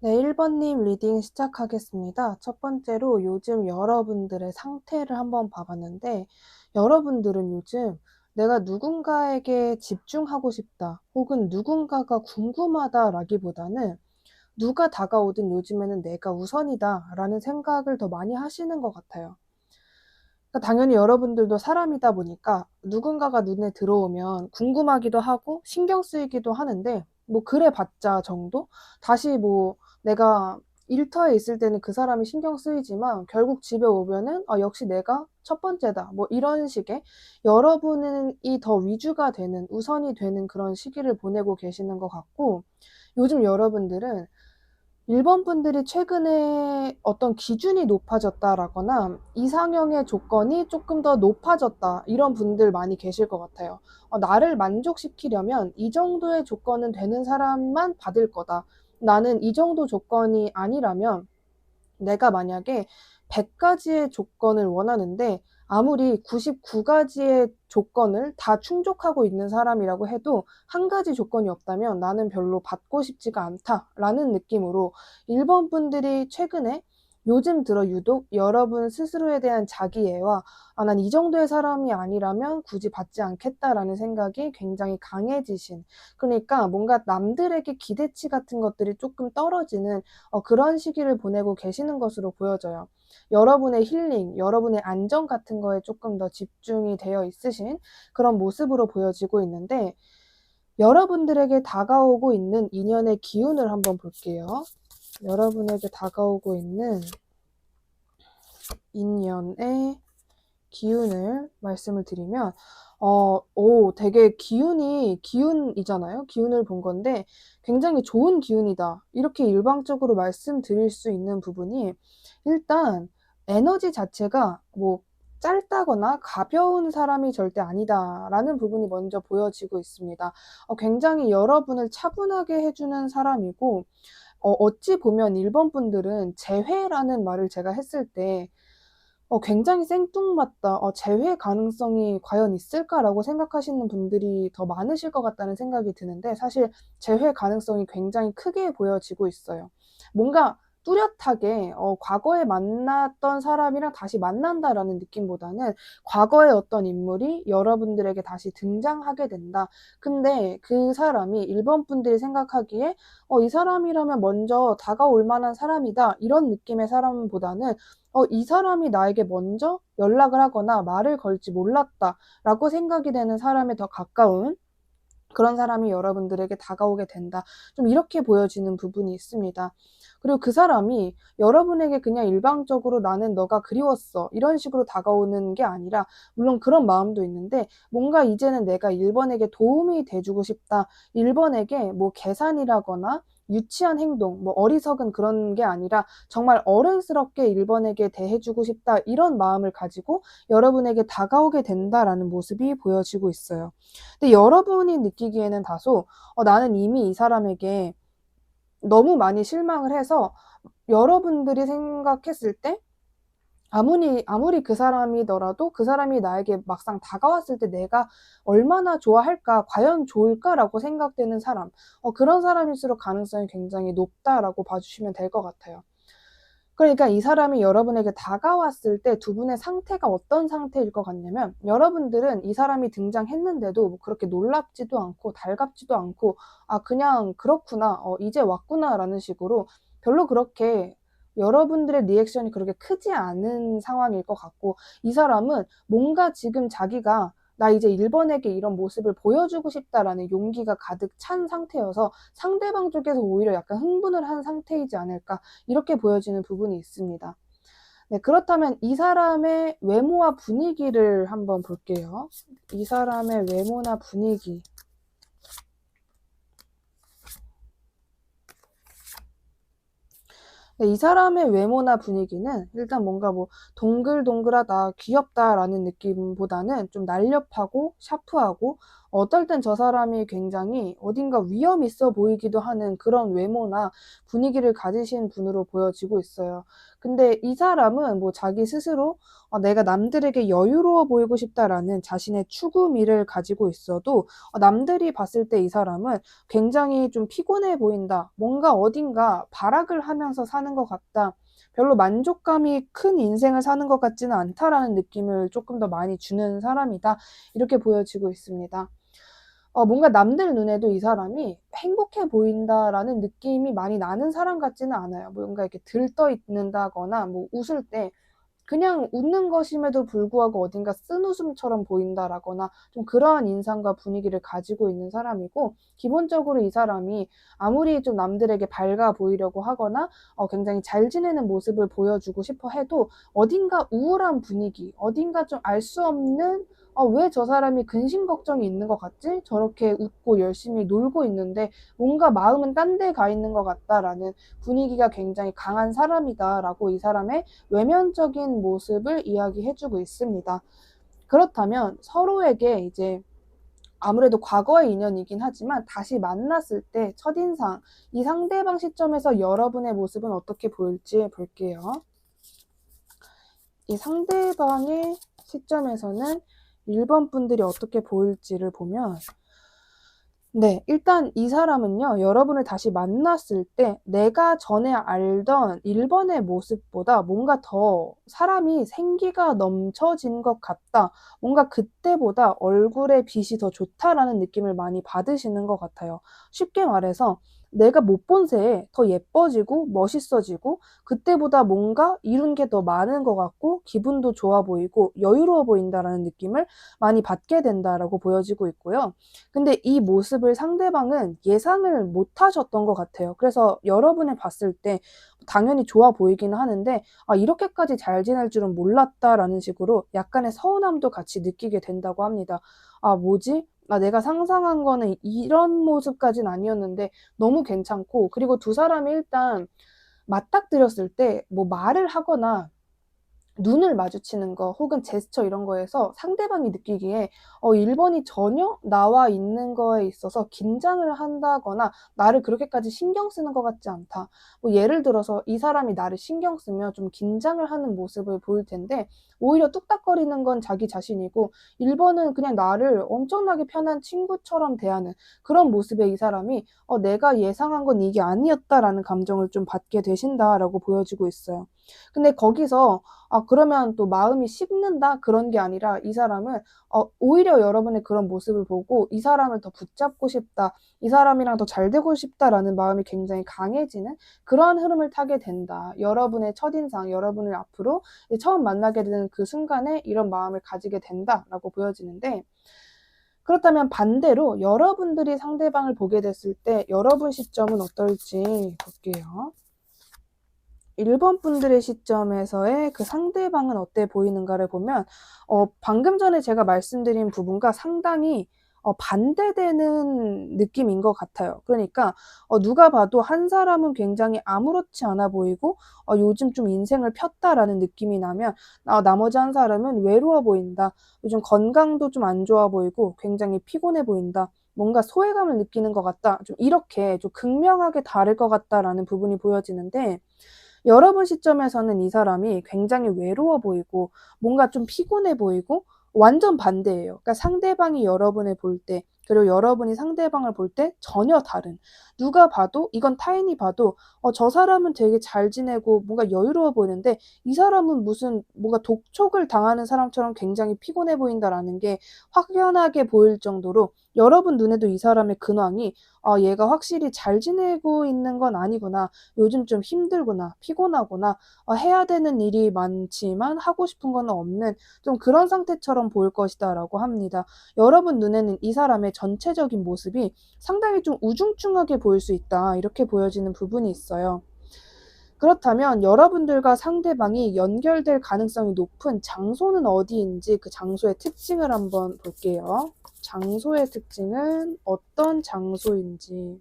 네, 1번님 리딩 시작하겠습니다. 첫 번째로 요즘 여러분들의 상태를 한번 봐봤는데, 여러분들은 요즘 내가 누군가에게 집중하고 싶다, 혹은 누군가가 궁금하다라기보다는 누가 다가오든 요즘에는 내가 우선이다라는 생각을 더 많이 하시는 것 같아요. 그러니까 당연히 여러분들도 사람이다 보니까 누군가가 눈에 들어오면 궁금하기도 하고 신경 쓰이기도 하는데 뭐 그래 봤자 정도? 다시 뭐 내가 일터에 있을 때는 그 사람이 신경 쓰이지만 결국 집에 오면은 역시 내가 첫 번째다. 뭐 이런 식의 여러분이 더 위주가 되는 우선이 되는 그런 시기를 보내고 계시는 것 같고 요즘 여러분들은 일본 분들이 최근에 어떤 기준이 높아졌다라거나 이상형의 조건이 조금 더 높아졌다 이런 분들 많이 계실 것 같아요. 나를 만족시키려면 이 정도의 조건은 되는 사람만 받을 거다. 나는 이 정도 조건이 아니라면 내가 만약에 100가지의 조건을 원하는데 아무리 99가지의 조건을 다 충족하고 있는 사람이라고 해도 한 가지 조건이 없다면 나는 별로 받고 싶지가 않다라는 느낌으로 1번 분들이 최근에 요즘 들어 유독 여러분 스스로에 대한 자기애와 난 이 정도의 사람이 아니라면 굳이 받지 않겠다라는 생각이 굉장히 강해지신, 그러니까 뭔가 남들에게 기대치 같은 것들이 조금 떨어지는 그런 시기를 보내고 계시는 것으로 보여져요. 여러분의 힐링, 여러분의 안정 같은 거에 조금 더 집중이 되어 있으신 그런 모습으로 보여지고 있는데, 여러분들에게 다가오고 있는 인연의 기운을 한번 볼게요. 여러분에게 다가오고 있는 인연의 기운을 말씀을 드리면, 되게 기운이잖아요. 기운을 본 건데 굉장히 좋은 기운이다, 이렇게 일방적으로 말씀드릴 수 있는 부분이, 일단 에너지 자체가 뭐 짧다거나 가벼운 사람이 절대 아니다라는 부분이 먼저 보여지고 있습니다. 굉장히 여러분을 차분하게 해주는 사람이고, 어찌 보면 1번 분들은 재회라는 말을 제가 했을 때 굉장히 생뚱맞다, 재회 가능성이 과연 있을까라고 생각하시는 분들이 더 많으실 것 같다는 생각이 드는데, 사실 재회 가능성이 굉장히 크게 보여지고 있어요. 뭔가 뚜렷하게 과거에 만났던 사람이랑 다시 만난다라는 느낌보다는 과거의 어떤 인물이 여러분들에게 다시 등장하게 된다. 근데 그 사람이 1번 분들이 생각하기에 이 사람이라면 먼저 다가올 만한 사람이다, 이런 느낌의 사람보다는 이 사람이 나에게 먼저 연락을 하거나 말을 걸지 몰랐다라고 생각이 되는 사람에 더 가까운 그런 사람이 여러분들에게 다가오게 된다, 좀 이렇게 보여지는 부분이 있습니다. 그리고 그 사람이 여러분에게 그냥 일방적으로 나는 너가 그리웠어, 이런 식으로 다가오는 게 아니라, 물론 그런 마음도 있는데 뭔가 이제는 내가 1번에게 도움이 돼주고 싶다, 1번에게 뭐 계산이라거나 유치한 행동, 뭐 어리석은 그런 게 아니라 정말 어른스럽게 1번에게 대해주고 싶다, 이런 마음을 가지고 여러분에게 다가오게 된다라는 모습이 보여지고 있어요. 근데 여러분이 느끼기에는 다소 나는 이미 이 사람에게 너무 많이 실망을 해서, 여러분들이 생각했을 때 아무리 그 사람이더라도 그 사람이 나에게 막상 다가왔을 때 내가 얼마나 좋아할까, 과연 좋을까라고 생각되는 사람, 그런 사람일수록 가능성이 굉장히 높다라고 봐주시면 될 것 같아요. 그러니까 이 사람이 여러분에게 다가왔을 때 두 분의 상태가 어떤 상태일 것 같냐면, 여러분들은 이 사람이 등장했는데도 뭐 그렇게 놀랍지도 않고 달갑지도 않고 그냥 그렇구나, 이제 왔구나 라는 식으로 별로 그렇게 여러분들의 리액션이 그렇게 크지 않은 상황일 것 같고, 이 사람은 뭔가 지금 자기가 나 이제 1번에게 이런 모습을 보여주고 싶다라는 용기가 가득 찬 상태여서 상대방 쪽에서 오히려 약간 흥분을 한 상태이지 않을까, 이렇게 보여지는 부분이 있습니다. 네, 그렇다면 이 사람의 외모와 분위기를 한번 볼게요. 이 사람의 외모나 분위기. 네, 이 사람의 외모나 분위기는 일단 뭔가 뭐 동글동글하다, 귀엽다라는 느낌보다는 좀 날렵하고 샤프하고, 어떨 땐 저 사람이 굉장히 어딘가 위험 있어 보이기도 하는 그런 외모나 분위기를 가지신 분으로 보여지고 있어요. 근데 이 사람은 뭐 자기 스스로 내가 남들에게 여유로워 보이고 싶다라는 자신의 추구미를 가지고 있어도, 남들이 봤을 때 이 사람은 굉장히 좀 피곤해 보인다, 뭔가 어딘가 발악을 하면서 사는 것 같다, 별로 만족감이 큰 인생을 사는 것 같지는 않다라는 느낌을 조금 더 많이 주는 사람이다, 이렇게 보여지고 있습니다. 뭔가 남들 눈에도 이 사람이 행복해 보인다라는 느낌이 많이 나는 사람 같지는 않아요. 뭔가 이렇게 들떠 있는다거나 뭐 웃을 때 그냥 웃는 것임에도 불구하고 어딘가 쓴웃음처럼 보인다라거나 좀 그러한 인상과 분위기를 가지고 있는 사람이고, 기본적으로 이 사람이 아무리 좀 남들에게 밝아 보이려고 하거나 굉장히 잘 지내는 모습을 보여주고 싶어 해도 어딘가 우울한 분위기, 어딘가 좀 알 수 없는 왜 저 사람이 근심 걱정이 있는 것 같지? 저렇게 웃고 열심히 놀고 있는데 뭔가 마음은 딴 데 가 있는 것 같다라는 분위기가 굉장히 강한 사람이다라고 이 사람의 외면적인 모습을 이야기해주고 있습니다. 그렇다면 서로에게 이제 아무래도 과거의 인연이긴 하지만 다시 만났을 때 첫인상, 이 상대방 시점에서 여러분의 모습은 어떻게 보일지 볼게요. 이 상대방의 시점에서는 1번 분들이 어떻게 보일지를 보면, 네, 일단 이 사람은요, 여러분을 다시 만났을 때 내가 전에 알던 1번의 모습보다 뭔가 더 사람이 생기가 넘쳐진 것 같다. 뭔가 그때보다 얼굴의 빛이 더 좋다라는 느낌을 많이 받으시는 것 같아요. 쉽게 말해서 내가 못 본 새에 더 예뻐지고 멋있어지고 그때보다 뭔가 이룬 게 더 많은 것 같고 기분도 좋아 보이고 여유로워 보인다라는 느낌을 많이 받게 된다라고 보여지고 있고요. 근데 이 모습을 상대방은 예상을 못 하셨던 것 같아요. 그래서 여러분을 봤을 때 당연히 좋아 보이기는 하는데, 아, 이렇게까지 잘 지낼 줄은 몰랐다라는 식으로 약간의 서운함도 같이 느끼게 된다고 합니다. 아, 뭐지? 아, 내가 상상한 거는 이런 모습까진 아니었는데 너무 괜찮고, 그리고 두 사람이 일단 맞닥뜨렸을 때 뭐 말을 하거나 눈을 마주치는 거 혹은 제스처 이런 거에서 상대방이 느끼기에 1번이 전혀 나와 있는 거에 있어서 긴장을 한다거나 나를 그렇게까지 신경 쓰는 것 같지 않다. 뭐 예를 들어서 이 사람이 나를 신경 쓰면 좀 긴장을 하는 모습을 보일 텐데 오히려 뚝딱거리는 건 자기 자신이고 1번은 그냥 나를 엄청나게 편한 친구처럼 대하는 그런 모습에 이 사람이 내가 예상한 건 이게 아니었다라는 감정을 좀 받게 되신다라고 보여지고 있어요. 근데 거기서 아, 그러면 또 마음이 식는다? 그런 게 아니라 이 사람은 오히려 여러분의 그런 모습을 보고 이 사람을 더 붙잡고 싶다, 이 사람이랑 더 잘 되고 싶다라는 마음이 굉장히 강해지는 그러한 흐름을 타게 된다. 여러분의 첫인상, 여러분을 앞으로 처음 만나게 되는 그 순간에 이런 마음을 가지게 된다라고 보여지는데, 그렇다면 반대로 여러분들이 상대방을 보게 됐을 때 여러분 시점은 어떨지 볼게요. 1번 분들의 시점에서의 그 상대방은 어때 보이는가를 보면 방금 전에 제가 말씀드린 부분과 상당히 반대되는 느낌인 것 같아요. 그러니까 누가 봐도 한 사람은 굉장히 아무렇지 않아 보이고 요즘 좀 인생을 폈다라는 느낌이 나면 나머지 한 사람은 외로워 보인다. 요즘 건강도 좀 안 좋아 보이고 굉장히 피곤해 보인다. 뭔가 소외감을 느끼는 것 같다. 좀 이렇게 좀 극명하게 다를 것 같다라는 부분이 보여지는데, 여러분 시점에서는 이 사람이 굉장히 외로워 보이고 뭔가 좀 피곤해 보이고 완전 반대예요. 그러니까 상대방이 여러분을 볼 때, 그리고 여러분이 상대방을 볼 때 전혀 다른, 누가 봐도 이건 타인이 봐도 저 사람은 되게 잘 지내고 뭔가 여유로워 보이는데 이 사람은 무슨 뭔가 독촉을 당하는 사람처럼 굉장히 피곤해 보인다라는 게 확연하게 보일 정도로 여러분 눈에도 이 사람의 근황이 얘가 확실히 잘 지내고 있는 건 아니구나, 요즘 좀 힘들구나, 피곤하구나, 해야 되는 일이 많지만 하고 싶은 건 없는 좀 그런 상태처럼 보일 것이다라고 합니다. 여러분 눈에는 이 사람의 전체적인 모습이 상당히 좀 우중충하게 보일 수 있다. 이렇게 보여지는 부분이 있어요. 그렇다면 여러분들과 상대방이 연결될 가능성이 높은 장소는 어디인지 그 장소의 특징을 한번 볼게요. 장소의 특징은 어떤 장소인지.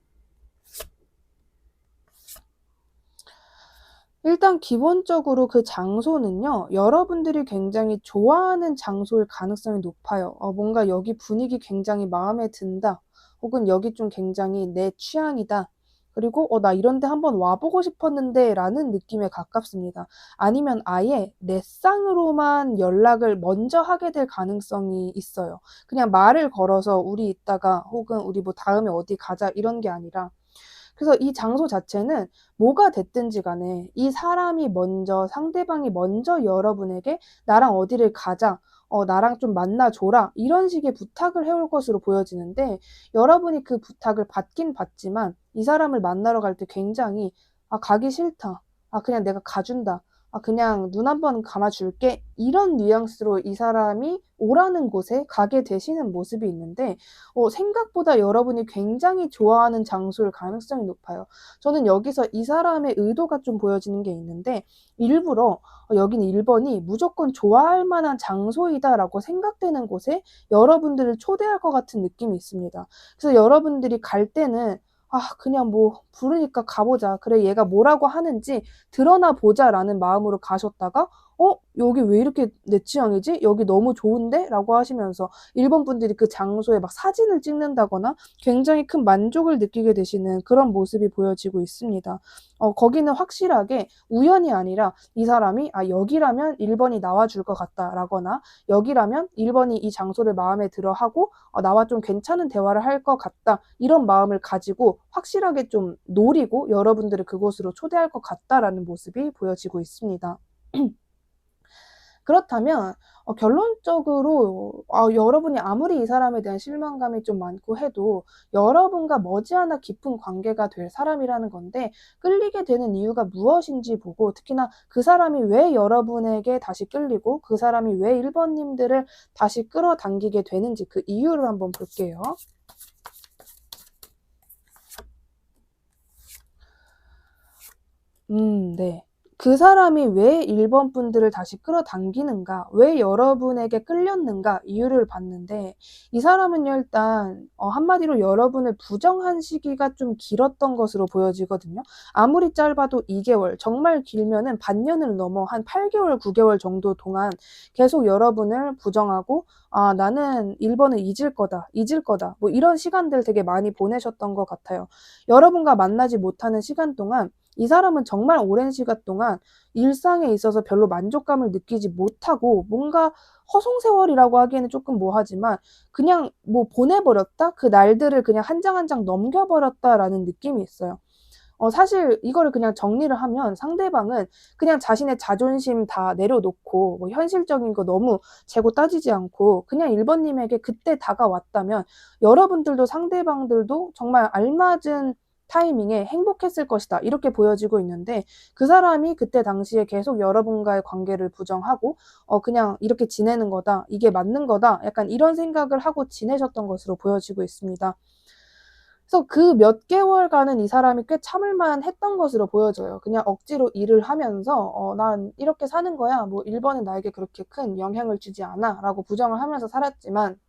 일단 기본적으로 그 장소는요, 여러분들이 굉장히 좋아하는 장소일 가능성이 높아요. 뭔가 여기 분위기 굉장히 마음에 든다. 혹은 여기 좀 굉장히 내 취향이다. 그리고 나 이런 데 한번 와보고 싶었는데 라는 느낌에 가깝습니다. 아니면 아예 내 쌍으로만 연락을 먼저 하게 될 가능성이 있어요. 그냥 말을 걸어서 우리 이따가 혹은 우리 뭐 다음에 어디 가자 이런 게 아니라, 그래서 이 장소 자체는 뭐가 됐든지 간에 이 사람이 먼저, 상대방이 먼저 여러분에게 나랑 어디를 가자, 나랑 좀 만나줘라, 이런 식의 부탁을 해올 것으로 보여지는데, 여러분이 그 부탁을 받긴 받지만 이 사람을 만나러 갈 때 굉장히 가기 싫다, 그냥 내가 가준다, 그냥 눈 한번 감아줄게, 이런 뉘앙스로 이 사람이 오라는 곳에 가게 되시는 모습이 있는데, 생각보다 여러분이 굉장히 좋아하는 장소일 가능성이 높아요. 저는 여기서 이 사람의 의도가 좀 보여지는 게 있는데, 일부러 여기는 1번이 무조건 좋아할 만한 장소이다라고 생각되는 곳에 여러분들을 초대할 것 같은 느낌이 있습니다. 그래서 여러분들이 갈 때는 그냥 뭐 부르니까 가보자, 그래 얘가 뭐라고 하는지 드러나 보자라는 마음으로 가셨다가 여기 왜 이렇게 내 취향이지? 여기 너무 좋은데? 라고 하시면서 일본 분들이 그 장소에 막 사진을 찍는다거나 굉장히 큰 만족을 느끼게 되시는 그런 모습이 보여지고 있습니다. 거기는 확실하게 우연이 아니라 이 사람이 여기라면 1번이 나와줄 것 같다라거나 여기라면 1번이 이 장소를 마음에 들어 하고 나와 좀 괜찮은 대화를 할 것 같다. 이런 마음을 가지고 확실하게 좀 노리고 여러분들을 그곳으로 초대할 것 같다라는 모습이 보여지고 있습니다. 그렇다면 결론적으로 여러분이 아무리 이 사람에 대한 실망감이 좀 많고 해도 여러분과 머지않아 깊은 관계가 될 사람이라는 건데 끌리게 되는 이유가 무엇인지 보고 특히나 그 사람이 왜 여러분에게 다시 끌리고 그 사람이 왜 1번님들을 다시 끌어당기게 되는지 그 이유를 한번 볼게요. 네. 그 사람이 왜 1번 분들을 다시 끌어당기는가, 왜 여러분에게 끌렸는가 이유를 봤는데 이 사람은요 일단 한마디로 여러분을 부정한 시기가 좀 길었던 것으로 보여지거든요. 아무리 짧아도 2개월, 정말 길면은 반년을 넘어 한 8개월, 9개월 정도 동안 계속 여러분을 부정하고 나는 1번을 잊을 거다, 잊을 거다 뭐 이런 시간들 되게 많이 보내셨던 것 같아요. 여러분과 만나지 못하는 시간 동안 이 사람은 정말 오랜 시간 동안 일상에 있어서 별로 만족감을 느끼지 못하고 뭔가 허송세월이라고 하기에는 조금 뭐하지만 그냥 뭐 보내버렸다? 그 날들을 그냥 한 장 한 장 넘겨버렸다라는 느낌이 있어요. 사실 이거를 그냥 정리를 하면 상대방은 그냥 자신의 자존심 다 내려놓고 뭐 현실적인 거 너무 재고 따지지 않고 그냥 1번님에게 그때 다가왔다면 여러분들도 상대방들도 정말 알맞은 타이밍에 행복했을 것이다. 이렇게 보여지고 있는데 그 사람이 그때 당시에 계속 여러분과의 관계를 부정하고 그냥 이렇게 지내는 거다. 이게 맞는 거다. 약간 이런 생각을 하고 지내셨던 것으로 보여지고 있습니다. 그래서 그 몇 개월간은 이 사람이 꽤 참을만 했던 것으로 보여져요. 그냥 억지로 일을 하면서 난 이렇게 사는 거야. 뭐 1번은 나에게 그렇게 큰 영향을 주지 않아. 라고 부정을 하면서 살았지만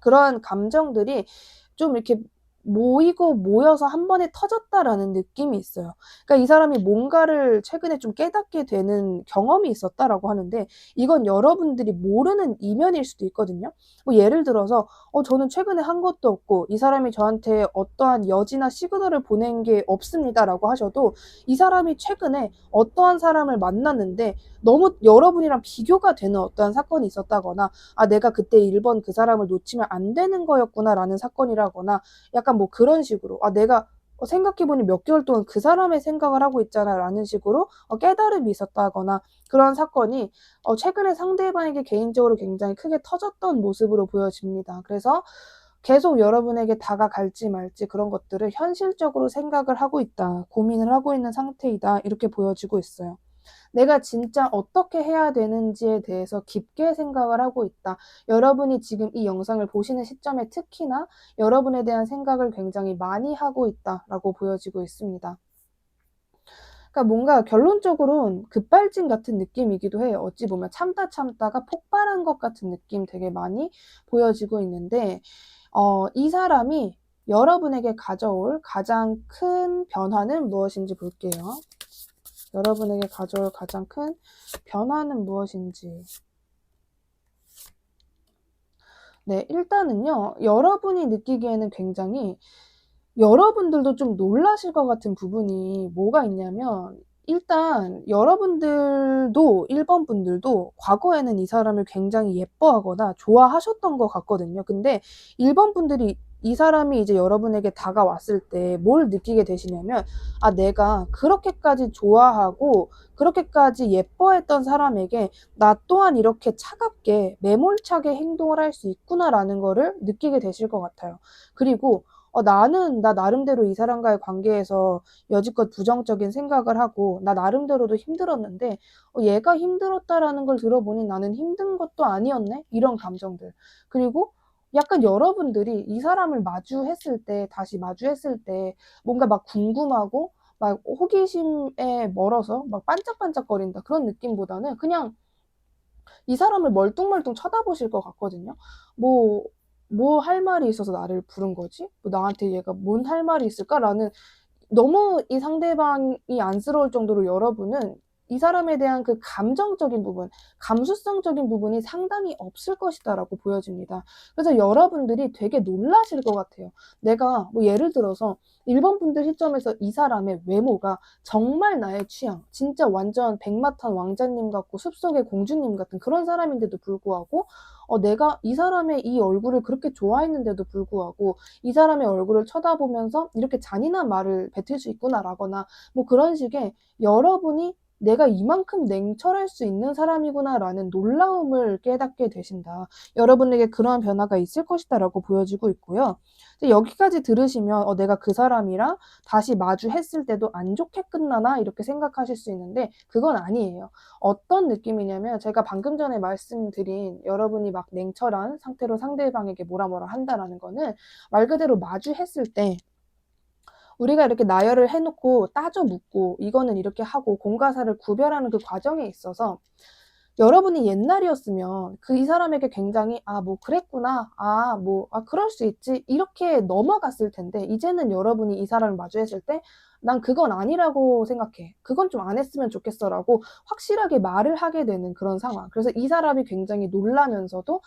그런 감정들이 좀 이렇게 모이고 모여서 한 번에 터졌다라는 느낌이 있어요. 그러니까 이 사람이 뭔가를 최근에 좀 깨닫게 되는 경험이 있었다라고 하는데 이건 여러분들이 모르는 이면일 수도 있거든요. 뭐 예를 들어서 저는 최근에 한 것도 없고 이 사람이 저한테 어떠한 여지나 시그널을 보낸 게 없습니다라고 하셔도 이 사람이 최근에 어떠한 사람을 만났는데 너무 여러분이랑 비교가 되는 어떠한 사건이 있었다거나 내가 그때 1번 그 사람을 놓치면 안 되는 거였구나라는 사건이라거나 약간 뭐 그런 식으로 내가 생각해보니 몇 개월 동안 그 사람의 생각을 하고 있잖아라는 식으로 깨달음이 있었다거나 그런 사건이 최근에 상대방에게 개인적으로 굉장히 크게 터졌던 모습으로 보여집니다. 그래서 계속 여러분에게 다가갈지 말지 그런 것들을 현실적으로 생각을 하고 있다, 고민을 하고 있는 상태이다 이렇게 보여지고 있어요. 내가 진짜 어떻게 해야 되는지에 대해서 깊게 생각을 하고 있다. 여러분이 지금 이 영상을 보시는 시점에 특히나 여러분에 대한 생각을 굉장히 많이 하고 있다라고 보여지고 있습니다. 그러니까 뭔가 결론적으로는 급발진 같은 느낌이기도 해요. 어찌 보면 참다가 폭발한 것 같은 느낌 되게 많이 보여지고 있는데 이 사람이 여러분에게 가져올 가장 큰 변화는 무엇인지 볼게요. 여러분에게 가져올 가장 큰 변화는 무엇인지. 네, 일단은요, 여러분이 느끼기에는 굉장히 여러분들도 좀 놀라실 것 같은 부분이 뭐가 있냐면 일단 여러분들도 1번 분들도 과거에는 이 사람을 굉장히 예뻐하거나 좋아하셨던 것 같거든요. 근데 1번 분들이 이 사람이 이제 여러분에게 다가왔을 때 뭘 느끼게 되시냐면 내가 그렇게까지 좋아하고 그렇게까지 예뻐했던 사람에게 나 또한 이렇게 차갑게 매몰차게 행동을 할 수 있구나라는 거를 느끼게 되실 것 같아요. 그리고 나는 나 나름대로 이 사람과의 관계에서 여지껏 부정적인 생각을 하고 나 나름대로도 힘들었는데 얘가 힘들었다라는 걸 들어보니 나는 힘든 것도 아니었네? 이런 감정들. 그리고 약간 여러분들이 이 사람을 마주했을 때, 다시 마주했을 때 뭔가 막 궁금하고 막 호기심에 멀어서 막 반짝반짝거린다. 그런 느낌보다는 그냥 이 사람을 멀뚱멀뚱 쳐다보실 것 같거든요. 뭐 할 말이 있어서 나를 부른 거지? 뭐 나한테 얘가 뭔 할 말이 있을까라는 너무 이 상대방이 안쓰러울 정도로 여러분은 이 사람에 대한 그 감정적인 부분, 감수성적인 부분이 상당히 없을 것이다라고 보여집니다. 그래서 여러분들이 되게 놀라실 것 같아요. 내가 뭐 예를 들어서 1번 분들 시점에서 이 사람의 외모가 정말 나의 취향, 진짜 완전 백마탄 왕자님 같고 숲속의 공주님 같은 그런 사람인데도 불구하고 내가 이 사람의 이 얼굴을 그렇게 좋아했는데도 불구하고 이 사람의 얼굴을 쳐다보면서 이렇게 잔인한 말을 뱉을 수 있구나라거나 뭐 그런 식의 여러분이 내가 이만큼 냉철할 수 있는 사람이구나라는 놀라움을 깨닫게 되신다. 여러분에게 그러한 변화가 있을 것이다라고 보여지고 있고요. 여기까지 들으시면 내가 그 사람이랑 다시 마주했을 때도 안 좋게 끝나나 이렇게 생각하실 수 있는데 그건 아니에요. 어떤 느낌이냐면 제가 방금 전에 말씀드린 여러분이 막 냉철한 상태로 상대방에게 뭐라 한다라는 거는 말 그대로 마주했을 때 우리가 이렇게 나열을 해놓고 따져 묻고 이거는 이렇게 하고 공과사를 구별하는 그 과정에 있어서 여러분이 옛날이었으면 이 사람에게 굉장히 뭐 그랬구나, 그럴 수 있지 이렇게 넘어갔을 텐데 이제는 여러분이 이 사람을 마주했을 때 난 그건 아니라고 생각해. 그건 좀 안 했으면 좋겠어라고 확실하게 말을 하게 되는 그런 상황. 그래서 이 사람이 굉장히 놀라면서도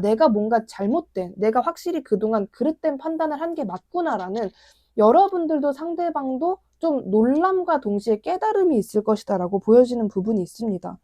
내가 뭔가 잘못된, 내가 확실히 그동안 그릇된 판단을 한 게 맞구나라는 여러분들도 상대방도 좀 놀람과 동시에 깨달음이 있을 것이다라고 보여지는 부분이 있습니다.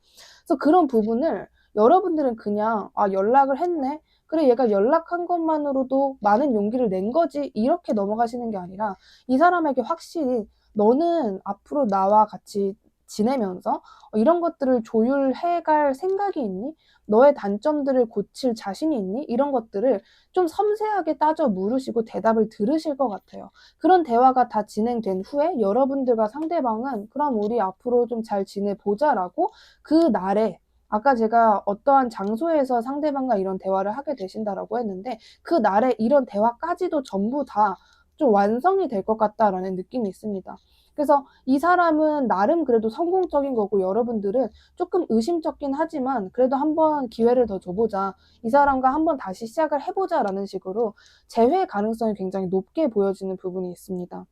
그래서 그런 부분을 여러분들은 그냥 연락을 했네? 그래 얘가 연락한 것만으로도 많은 용기를 낸 거지 이렇게 넘어가시는 게 아니라 이 사람에게 확실히 너는 앞으로 나와 같이 지내면서 이런 것들을 조율해갈 생각이 있니? 너의 단점들을 고칠 자신이 있니? 이런 것들을 좀 섬세하게 따져 물으시고 대답을 들으실 것 같아요. 그런 대화가 다 진행된 후에 여러분들과 상대방은 그럼 우리 앞으로 좀 잘 지내보자라고 그 날에 아까 제가 어떠한 장소에서 상대방과 이런 대화를 하게 되신다라고 했는데 그 날에 이런 대화까지도 전부 다 좀 완성이 될 것 같다라는 느낌이 있습니다. 그래서 이 사람은 나름 그래도 성공적인 거고 여러분들은 조금 의심쩍긴 하지만 그래도 한번 기회를 더 줘보자. 이 사람과 한번 다시 시작을 해보자라는 식으로 재회 가능성이 굉장히 높게 보여지는 부분이 있습니다.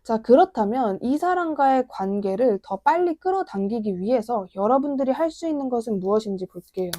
자, 그렇다면 이 사람과의 관계를 더 빨리 끌어당기기 위해서 여러분들이 할 수 있는 것은 무엇인지 볼게요.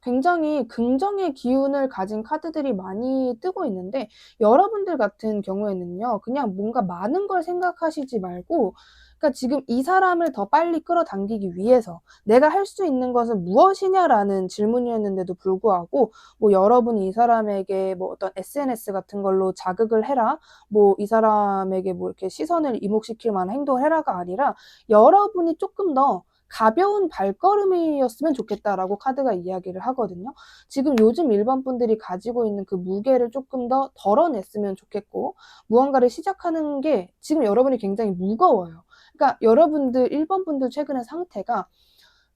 굉장히 긍정의 기운을 가진 카드들이 많이 뜨고 있는데 여러분들 같은 경우에는요. 그냥 뭔가 많은 걸 생각하시지 말고 그러니까 지금 이 사람을 더 빨리 끌어당기기 위해서 내가 할 수 있는 것은 무엇이냐라는 질문이었는데도 불구하고 뭐 여러분이 이 사람에게 뭐 어떤 SNS 같은 걸로 자극을 해라. 뭐 이 사람에게 뭐 이렇게 시선을 이목시킬 만한 행동을 해라가 아니라 여러분이 조금 더 가벼운 발걸음이었으면 좋겠다라고 카드가 이야기를 하거든요. 지금 요즘 일반 분들이 가지고 있는 그 무게를 조금 더 덜어냈으면 좋겠고 무언가를 시작하는 게 지금 여러분이 굉장히 무거워요. 그러니까 여러분들 1번 분들 최근의 상태가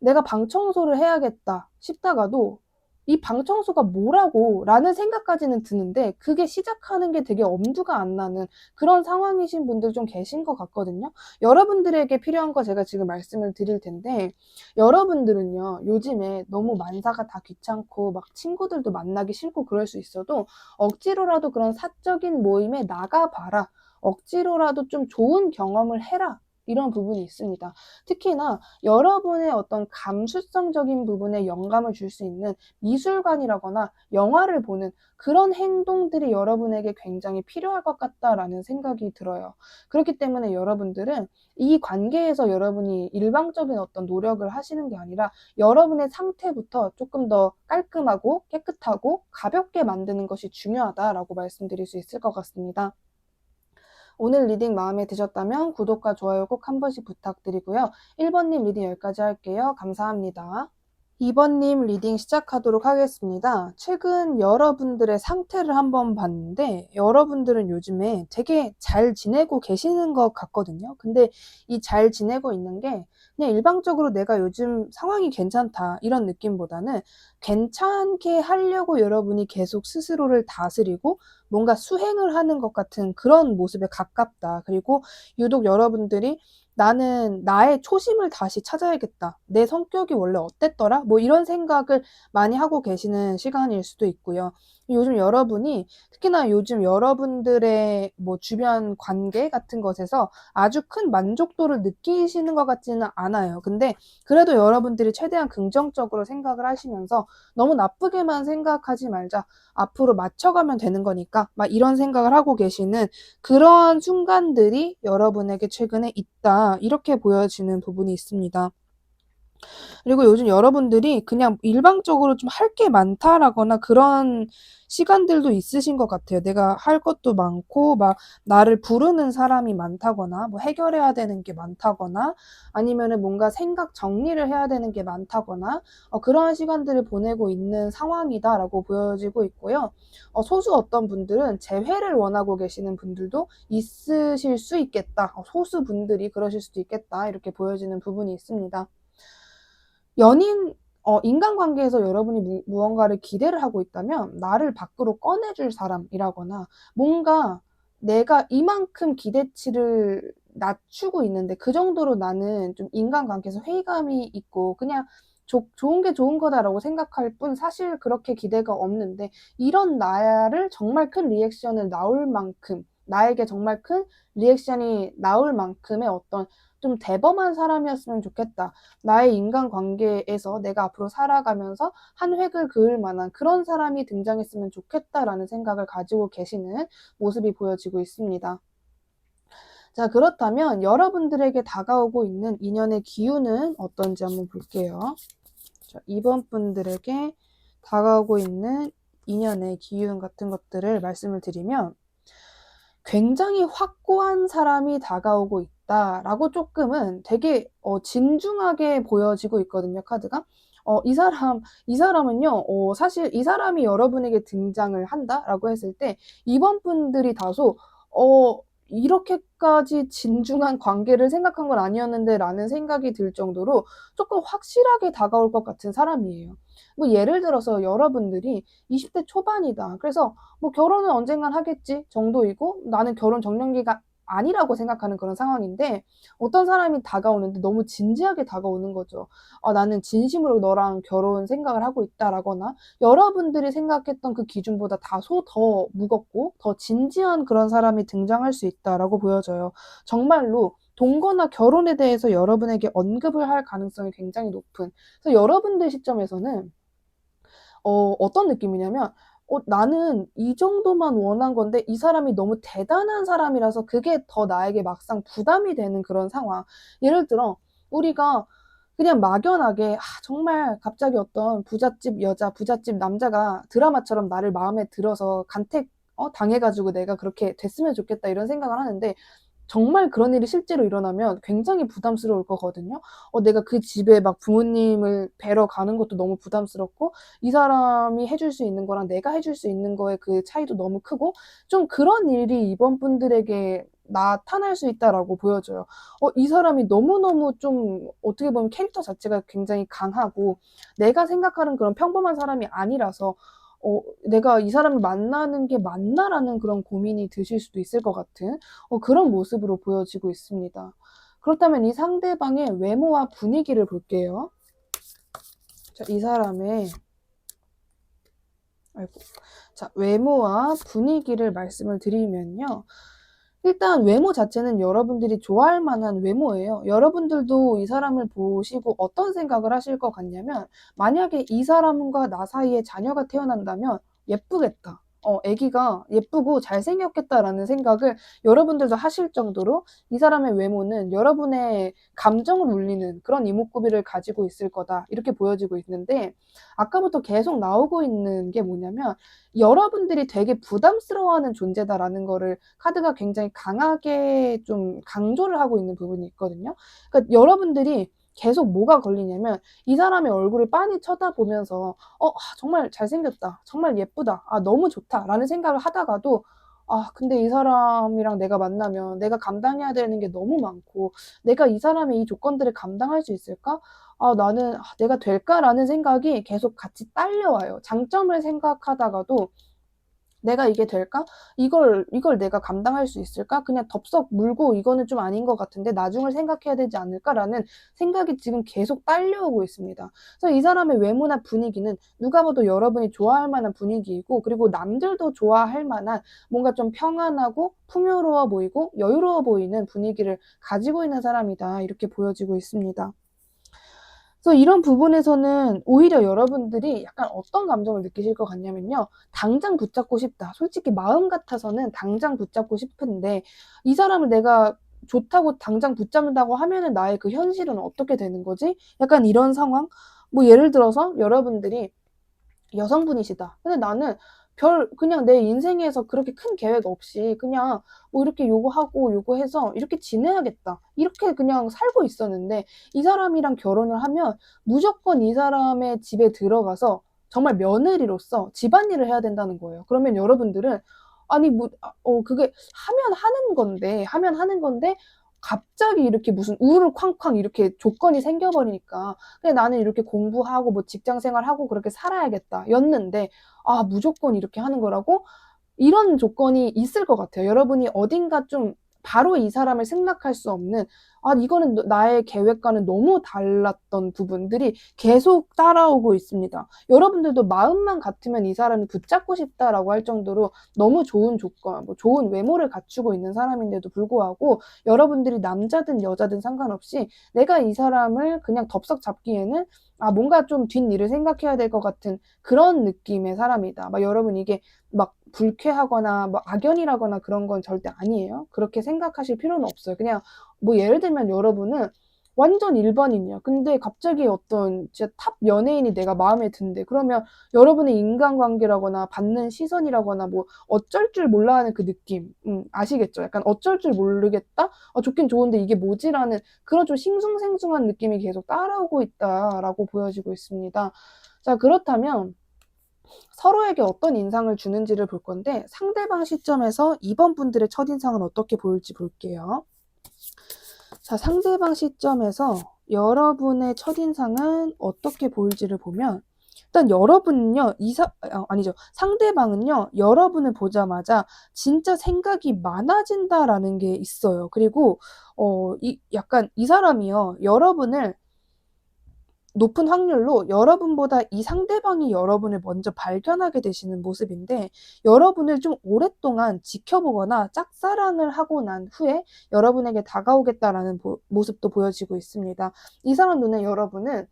내가 방 청소를 해야겠다 싶다가도 이 방 청소가 뭐라고 라는 생각까지는 드는데 그게 시작하는 게 되게 엄두가 안 나는 그런 상황이신 분들 좀 계신 것 같거든요. 여러분들에게 필요한 거 제가 지금 말씀을 드릴 텐데 여러분들은요 요즘에 너무 만사가 다 귀찮고 막 친구들도 만나기 싫고 그럴 수 있어도 억지로라도 그런 사적인 모임에 나가봐라. 억지로라도 좀 좋은 경험을 해라. 이런 부분이 있습니다. 특히나 여러분의 어떤 감수성적인 부분에 영감을 줄 수 있는 미술관이라거나 영화를 보는 그런 행동들이 여러분에게 굉장히 필요할 것 같다라는 생각이 들어요. 그렇기 때문에 여러분들은 이 관계에서 여러분이 일방적인 어떤 노력을 하시는 게 아니라 여러분의 상태부터 조금 더 깔끔하고 깨끗하고 가볍게 만드는 것이 중요하다라고 말씀드릴 수 있을 것 같습니다. 오늘 리딩 마음에 드셨다면 구독과 좋아요 꼭 한 번씩 부탁드리고요. 1번님 리딩 여기까지 할게요. 감사합니다. 2번님 리딩 시작하도록 하겠습니다. 최근 여러분들의 상태를 한번 봤는데 여러분들은 요즘에 되게 잘 지내고 계시는 것 같거든요. 근데 이 잘 지내고 있는 게 그냥 일방적으로 내가 요즘 상황이 괜찮다 이런 느낌보다는 괜찮게 하려고 여러분이 계속 스스로를 다스리고 뭔가 수행을 하는 것 같은 그런 모습에 가깝다. 그리고 유독 여러분들이 나는 나의 초심을 다시 찾아야겠다. 내 성격이 원래 어땠더라? 뭐 이런 생각을 많이 하고 계시는 시간일 수도 있고요. 요즘 여러분이 특히나 요즘 여러분들의 뭐 주변 관계 같은 것에서 아주 큰 만족도를 느끼시는 것 같지는 않아요. 근데 그래도 여러분들이 최대한 긍정적으로 생각을 하시면서 너무 나쁘게만 생각하지 말자. 앞으로 맞춰가면 되는 거니까 막 이런 생각을 하고 계시는 그러한 순간들이 여러분에게 최근에 있다. 이렇게 보여지는 부분이 있습니다. 그리고 요즘 여러분들이 그냥 일방적으로 좀 할 게 많다라거나 그런 시간들도 있으신 것 같아요. 내가 할 것도 많고, 막 나를 부르는 사람이 많다거나, 뭐 해결해야 되는 게 많다거나, 아니면은 뭔가 생각 정리를 해야 되는 게 많다거나, 그러한 시간들을 보내고 있는 상황이다라고 보여지고 있고요. 소수 어떤 분들은 재회를 원하고 계시는 분들도 있으실 수 있겠다. 소수 분들이 그러실 수도 있겠다. 이렇게 보여지는 부분이 있습니다. 연인, 인간관계에서 여러분이 무언가를 기대를 하고 있다면 나를 밖으로 꺼내줄 사람이라거나 뭔가 내가 이만큼 기대치를 낮추고 있는데 그 정도로 나는 좀 인간관계에서 회의감이 있고 그냥 좋은 게 좋은 거다라고 생각할 뿐 사실 그렇게 기대가 없는데 이런 나를 정말 큰 리액션을 나올 만큼 나에게 정말 큰 리액션이 나올 만큼의 어떤 좀 대범한 사람이었으면 좋겠다. 나의 인간관계에서 내가 앞으로 살아가면서 한 획을 그을 만한 그런 사람이 등장했으면 좋겠다라는 생각을 가지고 계시는 모습이 보여지고 있습니다. 자, 그렇다면 여러분들에게 다가오고 있는 인연의 기운은 어떤지 한번 볼게요. 자, 이번 분들에게 다가오고 있는 인연의 기운 같은 것들을 말씀을 드리면 굉장히 확고한 사람이 다가오고 있다라고 조금은 되게 진중하게 보여지고 있거든요, 카드가. 이 사람은요, 사실 이 사람이 여러분에게 등장을 한다라고 했을 때 이번 분들이 다소 이렇게까지 진중한 관계를 생각한 건 아니었는데 라는 생각이 들 정도로 조금 확실하게 다가올 것 같은 사람이에요. 뭐 예를 들어서 여러분들이 20대 초반이다. 그래서 뭐 결혼은 언젠간 하겠지 정도이고 나는 결혼 적령기가 아니라고 생각하는 그런 상황인데 어떤 사람이 다가오는데 너무 진지하게 다가오는 거죠. 나는 진심으로 너랑 결혼 생각을 하고 있다라거나 여러분들이 생각했던 그 기준보다 다소 더 무겁고 더 진지한 그런 사람이 등장할 수 있다라고 보여져요. 정말로 동거나 결혼에 대해서 여러분에게 언급을 할 가능성이 굉장히 높은. 그래서 여러분들 시점에서는 어떤 느낌이냐면 나는 이 정도만 원한 건데 이 사람이 너무 대단한 사람이라서 그게 더 나에게 막상 부담이 되는 그런 상황. 예를 들어 우리가 그냥 막연하게 정말 갑자기 어떤 부잣집 여자, 부잣집 남자가 드라마처럼 나를 마음에 들어서 간택 당해가지고 내가 그렇게 됐으면 좋겠다 이런 생각을 하는데 정말 그런 일이 실제로 일어나면 굉장히 부담스러울 거거든요. 내가 그 집에 막 부모님을 뵈러 가는 것도 너무 부담스럽고 이 사람이 해줄 수 있는 거랑 내가 해줄 수 있는 거의 그 차이도 너무 크고 좀 그런 일이 이번 분들에게 나타날 수 있다라고 보여져요. 이 사람이 너무너무 좀 어떻게 보면 캐릭터 자체가 굉장히 강하고 내가 생각하는 그런 평범한 사람이 아니라서 내가 이 사람을 만나는 게 맞나라는 그런 고민이 드실 수도 있을 것 같은 그런 모습으로 보여지고 있습니다. 그렇다면 이 상대방의 외모와 분위기를 볼게요. 자, 이 사람의 외모와 분위기를 말씀을 드리면요. 일단 외모 자체는 여러분들이 좋아할 만한 외모예요. 여러분들도 이 사람을 보시고 어떤 생각을 하실 것 같냐면 만약에 이 사람과 나 사이에 자녀가 태어난다면 예쁘겠다. 아기가 예쁘고 잘생겼겠다라는 생각을 여러분들도 하실 정도로 이 사람의 외모는 여러분의 감정을 울리는 그런 이목구비를 가지고 있을 거다. 이렇게 보여지고 있는데 아까부터 계속 나오고 있는 게 뭐냐면 여러분들이 되게 부담스러워하는 존재다라는 거를 카드가 굉장히 강하게 좀 강조를 하고 있는 부분이 있거든요. 그러니까 여러분들이 계속 뭐가 걸리냐면 이 사람의 얼굴을 빤히 쳐다보면서 정말 잘생겼다. 정말 예쁘다. 너무 좋다라는 생각을 하다가도 근데 이 사람이랑 내가 만나면 내가 감당해야 되는 게 너무 많고 내가 이 사람의 이 조건들을 감당할 수 있을까? 나는 내가 될까라는 생각이 계속 같이 딸려와요. 장점을 생각하다가도 내가 이게 될까? 이걸 내가 감당할 수 있을까? 그냥 덥석 물고 이거는 좀 아닌 것 같은데 나중을 생각해야 되지 않을까라는 생각이 지금 계속 딸려오고 있습니다. 그래서 이 사람의 외모나 분위기는 누가 봐도 여러분이 좋아할 만한 분위기이고, 그리고 남들도 좋아할 만한 뭔가 좀 평안하고 풍요로워 보이고 여유로워 보이는 분위기를 가지고 있는 사람이다, 이렇게 보여지고 있습니다. 그래서 이런 부분에서는 오히려 여러분들이 약간 어떤 감정을 느끼실 것 같냐면요. 당장 붙잡고 싶다. 솔직히 마음 같아서는 당장 붙잡고 싶은데 이 사람을 내가 좋다고 당장 붙잡는다고 하면은 나의 그 현실은 어떻게 되는 거지? 약간 이런 상황? 뭐 예를 들어서 여러분들이 여성분이시다. 근데 나는 그냥 내 인생에서 그렇게 큰 계획 없이 그냥 뭐 이렇게 요거하고 요거해서 이렇게 지내야겠다, 이렇게 그냥 살고 있었는데 이 사람이랑 결혼을 하면 무조건 이 사람의 집에 들어가서 정말 며느리로서 집안일을 해야 된다는 거예요. 그러면 여러분들은 아니 그게 하면 하는 건데 갑자기 이렇게 무슨 우르르 쾅쾅 이렇게 조건이 생겨버리니까 그냥 나는 이렇게 공부하고 뭐 직장 생활하고 그렇게 살아야겠다 였는데, 무조건 이렇게 하는 거라고? 이런 조건이 있을 것 같아요. 여러분이 어딘가 좀 바로 이 사람을 승낙할 수 없는, 이거는 나의 계획과는 너무 달랐던 부분들이 계속 따라오고 있습니다. 여러분들도 마음만 같으면 이 사람을 붙잡고 싶다라고 할 정도로 너무 좋은 조건, 뭐 좋은 외모를 갖추고 있는 사람인데도 불구하고 여러분들이 남자든 여자든 상관없이 내가 이 사람을 그냥 덥석 잡기에는 뭔가 좀 뒷일을 생각해야 될 것 같은 그런 느낌의 사람이다. 여러분 이게 막 불쾌하거나 뭐 악연이라거나 그런 건 절대 아니에요. 그렇게 생각하실 필요는 없어요. 그냥 뭐 예를 들면 여러분은 완전 일반인이야. 근데 갑자기 어떤 진짜 탑 연예인이 내가 마음에 든대. 그러면 여러분의 인간관계라거나 받는 시선이라거나 뭐 어쩔 줄 몰라 하는 그 느낌. 아시겠죠? 약간 어쩔 줄 모르겠다? 좋긴 좋은데 이게 뭐지라는 그런 좀 싱숭생숭한 느낌이 계속 따라오고 있다라고 보여지고 있습니다. 자, 그렇다면 서로에게 어떤 인상을 주는지를 볼 건데 상대방 시점에서 이번 분들의 첫인상은 어떻게 보일지 볼게요. 자, 상대방 시점에서 여러분의 첫인상은 어떻게 보일지를 보면 일단 여러분은요, 아니죠. 상대방은요, 여러분을 보자마자 진짜 생각이 많아진다라는 게 있어요. 그리고, 약간 이 사람이요, 여러분을 높은 확률로 여러분보다 이 상대방이 여러분을 먼저 발견하게 되시는 모습인데, 여러분을 좀 오랫동안 지켜보거나 짝사랑을 하고 난 후에 여러분에게 다가오겠다라는 모습도 보여지고 있습니다. 이 사람 눈에 여러분은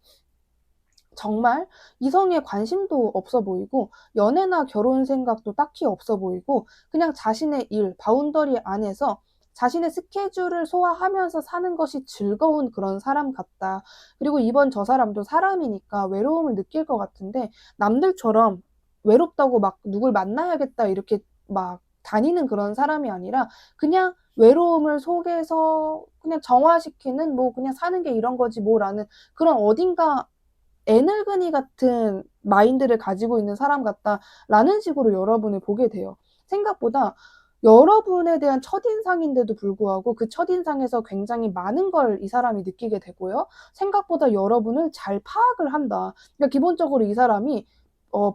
정말 이성에 관심도 없어 보이고 연애나 결혼 생각도 딱히 없어 보이고 그냥 자신의 일, 바운더리 안에서 자신의 스케줄을 소화하면서 사는 것이 즐거운 그런 사람 같다. 그리고 이번 저 사람도 사람이니까 외로움을 느낄 것 같은데 남들처럼 외롭다고 막 누굴 만나야겠다 이렇게 막 다니는 그런 사람이 아니라 그냥 외로움을 속에서 그냥 정화시키는, 뭐 그냥 사는 게 이런 거지 뭐라는 그런 어딘가 에너그니 같은 마인드를 가지고 있는 사람 같다라는 식으로 여러분을 보게 돼요. 생각보다 여러분에 대한 첫인상인데도 불구하고 그 첫인상에서 굉장히 많은 걸 이 사람이 느끼게 되고요. 생각보다 여러분을 잘 파악을 한다. 그러니까 기본적으로 이 사람이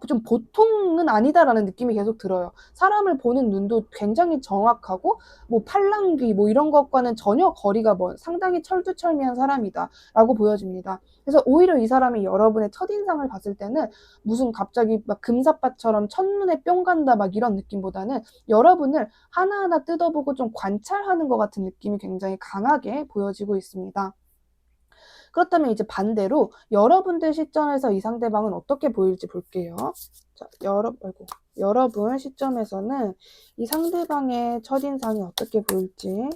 좀 보통은 아니다라는 느낌이 계속 들어요. 사람을 보는 눈도 굉장히 정확하고 뭐 팔랑귀 뭐 이런 것과는 전혀 거리가 먼 상당히 철두철미한 사람이다라고 보여집니다. 그래서 오히려 이 사람이 여러분의 첫인상을 봤을 때는 무슨 갑자기 막 금사빠처럼 첫눈에 뿅 간다 막 이런 느낌보다는 여러분을 하나하나 뜯어보고 좀 관찰하는 것 같은 느낌이 굉장히 강하게 보여지고 있습니다. 그렇다면 이제 반대로 여러분들 시점에서 이 상대방은 어떻게 보일지 볼게요. 자, 여러분 시점에서는 이 상대방의 첫인상이 어떻게 보일지.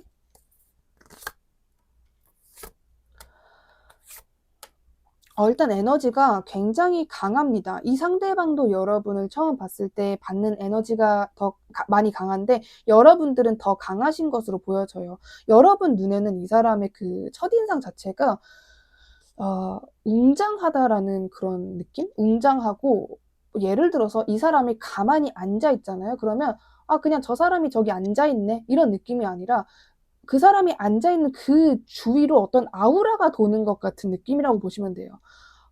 일단 에너지가 굉장히 강합니다. 이 상대방도 여러분을 처음 봤을 때 받는 에너지가 더 많이 강한데 여러분들은 더 강하신 것으로 보여져요. 여러분 눈에는 이 사람의 그 첫인상 자체가 웅장하다라는 그런 느낌? 웅장하고, 예를 들어서 이 사람이 가만히 앉아 있잖아요. 그러면 그냥 저 사람이 저기 앉아 있네 이런 느낌이 아니라 그 사람이 앉아 있는 그 주위로 어떤 아우라가 도는 것 같은 느낌이라고 보시면 돼요.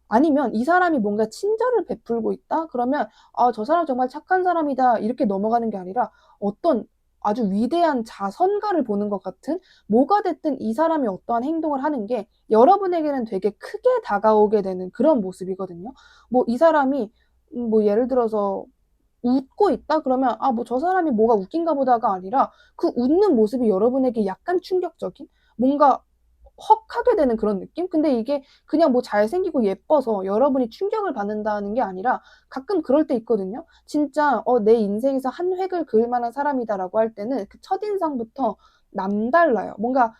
아니면 이 사람이 뭔가 친절을 베풀고 있다? 그러면 저 사람 정말 착한 사람이다 이렇게 넘어가는 게 아니라 어떤 아주 위대한 자선가를 보는 것 같은, 뭐가 됐든 이 사람이 어떠한 행동을 하는 게 여러분에게는 되게 크게 다가오게 되는 그런 모습이거든요. 뭐 이 사람이 뭐 예를 들어서 웃고 있다? 그러면 뭐 저 사람이 뭐가 웃긴가 보다가 아니라 그 웃는 모습이 여러분에게 약간 충격적인, 뭔가 헉하게 되는 그런 느낌? 근데 이게 그냥 뭐 잘생기고 예뻐서 여러분이 충격을 받는다는 게 아니라 가끔 그럴 때 있거든요. 진짜 내 인생에서 한 획을 그을 만한 사람이다라고 할 때는 그 첫인상부터 남달라요. 뭔가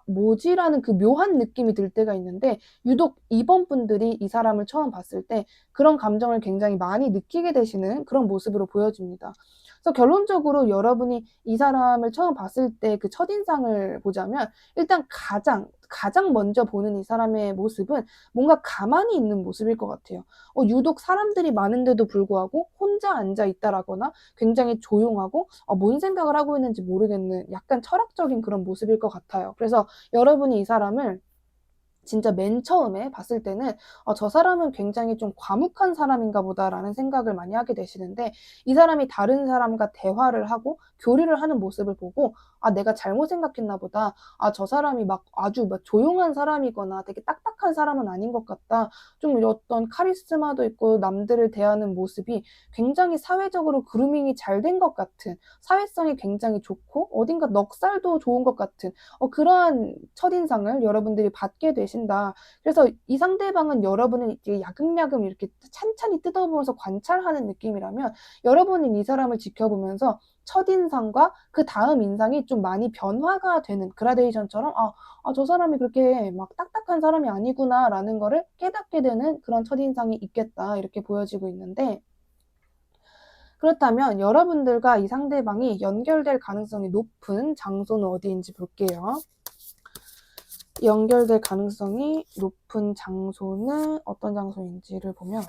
뭐지라는 그 묘한 느낌이 들 때가 있는데, 유독 이번 분들이 이 사람을 처음 봤을 때 그런 감정을 굉장히 많이 느끼게 되시는 그런 모습으로 보여집니다. 그래서 결론적으로 여러분이 이 사람을 처음 봤을 때 그 첫인상을 보자면, 일단 가장 먼저 보는 이 사람의 모습은 뭔가 가만히 있는 모습일 것 같아요. 유독 사람들이 많은데도 불구하고 혼자 앉아 있다라거나 굉장히 조용하고 뭔 생각을 하고 있는지 모르겠는 약간 철학적인 그런 모습일 것 같아요. 그래서 여러분이 이 사람을 진짜 맨 처음에 봤을 때는 저 사람은 굉장히 좀 과묵한 사람인가 보다라는 생각을 많이 하게 되시는데, 이 사람이 다른 사람과 대화를 하고 교류를 하는 모습을 보고 내가 잘못 생각했나 보다. 저 사람이 막 아주 막 조용한 사람이거나 되게 딱딱한 사람은 아닌 것 같다. 좀 어떤 카리스마도 있고 남들을 대하는 모습이 굉장히 사회적으로 그루밍이 잘 된 것 같은, 사회성이 굉장히 좋고 어딘가 넉살도 좋은 것 같은 그러한 첫인상을 여러분들이 받게 되신다. 그래서 이 상대방은 여러분을 이제 야금야금 이렇게 찬찬히 뜯어보면서 관찰하는 느낌이라면, 여러분은 이 사람을 지켜보면서 첫인상과 그 다음 인상이 좀 많이 변화가 되는, 그라데이션처럼 저 사람이 그렇게 막 딱딱한 사람이 아니구나라는 거를 깨닫게 되는 그런 첫인상이 있겠다, 이렇게 보여지고 있는데, 그렇다면 여러분들과 이 상대방이 연결될 가능성이 높은 장소는 어디인지 볼게요. 연결될 가능성이 높은 장소는 어떤 장소인지를 보면,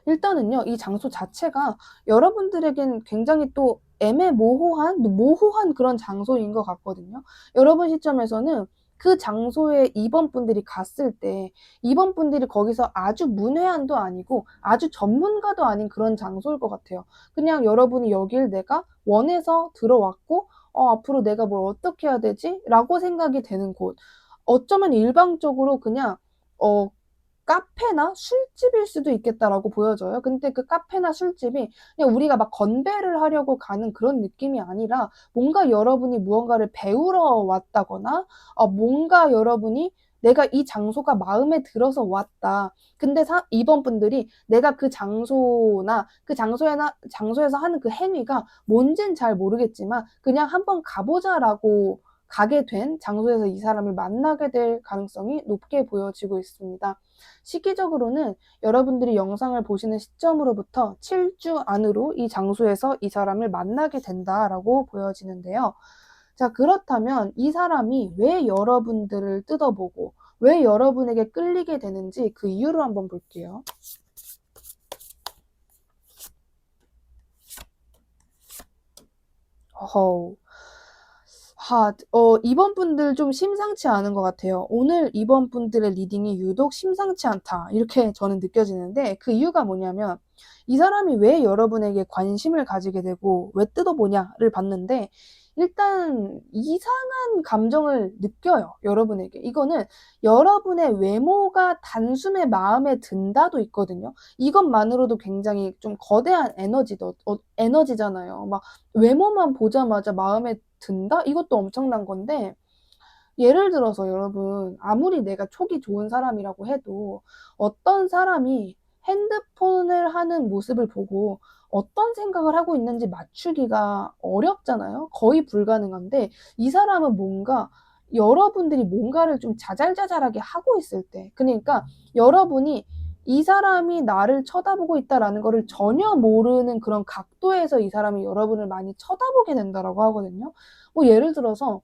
일단은요, 이 장소 자체가 여러분들에겐 굉장히 또 모호한 그런 장소인 것 같거든요. 여러분 시점에서는 그 장소에 2번 분들이 갔을 때, 2번 분들이 거기서 아주 문외한도 아니고 아주 전문가도 아닌 그런 장소일 것 같아요. 그냥 여러분이 여길 내가 원해서 들어왔고 앞으로 내가 뭘 어떻게 해야 되지? 라고 생각이 되는 곳. 어쩌면 일방적으로 그냥 카페나 술집일 수도 있겠다라고 보여져요. 근데 그 카페나 술집이 그냥 우리가 막 건배를 하려고 가는 그런 느낌이 아니라, 뭔가 여러분이 무언가를 배우러 왔다거나 뭔가 여러분이 내가 이 장소가 마음에 들어서 왔다. 근데 이번 분들이 내가 그 장소나 그 장소에서 하는 그 행위가 뭔진 잘 모르겠지만 그냥 한번 가보자라고 가게 된 장소에서 이 사람을 만나게 될 가능성이 높게 보여지고 있습니다. 시기적으로는 여러분들이 영상을 보시는 시점으로부터 7주 안으로 이 장소에서 이 사람을 만나게 된다라고 보여지는데요. 자, 그렇다면 이 사람이 왜 여러분들을 뜯어보고 왜 여러분에게 끌리게 되는지 그 이유를 한번 볼게요. 어허. 이번 분들 좀 심상치 않은 것 같아요. 오늘 이번 분들의 리딩이 유독 심상치 않다, 이렇게 저는 느껴지는데, 그 이유가 뭐냐면, 이 사람이 왜 여러분에게 관심을 가지게 되고 왜 뜯어보냐를 봤는데, 일단 이상한 감정을 느껴요, 여러분에게. 이거는 여러분의 외모가 단숨에 마음에 든다도 있거든요. 이것만으로도 굉장히 좀 거대한 에너지잖아요. 막 외모만 보자마자 마음에 든다? 이것도 엄청난 건데, 예를 들어서 여러분, 아무리 내가 촉이 좋은 사람이라고 해도 어떤 사람이 핸드폰을 하는 모습을 보고 어떤 생각을 하고 있는지 맞추기가 어렵잖아요. 거의 불가능한데, 이 사람은 뭔가 여러분들이 뭔가를 좀 자잘자잘하게 하고 있을 때, 그러니까 여러분이 이 사람이 나를 쳐다보고 있다라는 거를 전혀 모르는 그런 각도에서 이 사람이 여러분을 많이 쳐다보게 된다라고 하거든요. 뭐 예를 들어서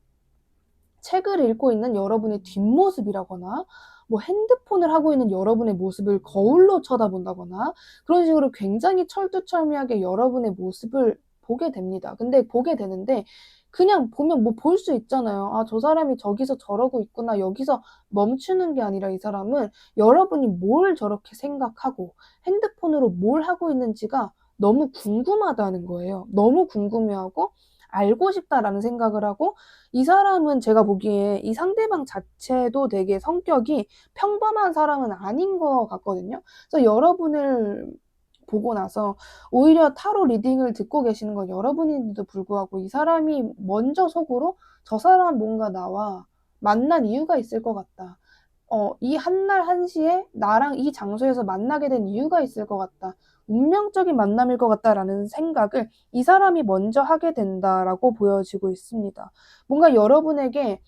책을 읽고 있는 여러분의 뒷모습이라거나, 뭐 핸드폰을 하고 있는 여러분의 모습을 거울로 쳐다본다거나, 그런 식으로 굉장히 철두철미하게 여러분의 모습을 보게 됩니다. 근데 보게 되는데 그냥 보면 뭐 볼 수 있잖아요. '아 저 사람이 저기서 저러고 있구나.' 여기서 멈추는 게 아니라 이 사람은 여러분이 뭘 저렇게 생각하고 핸드폰으로 뭘 하고 있는지가 너무 궁금하다는 거예요. 너무 궁금해하고 '알고 싶다.'라는 생각을 하고 이 사람은 제가 보기에 이 상대방 자체도 되게 성격이 평범한 사람은 아닌 것 같거든요. 그래서 여러분을 보고 나서 오히려 타로 리딩을 듣고 계시는 건 여러분인데도 불구하고 이 사람이 먼저 속으로 '저 사람 뭔가 나와 만난 이유가 있을 것 같다. 이 한날 한시에 나랑 이 장소에서 만나게 된 이유가 있을 것 같다. 운명적인 만남일 것 같다.'라는 생각을 이 사람이 먼저 하게 된다라고 보여지고 있습니다. 뭔가 여러분에게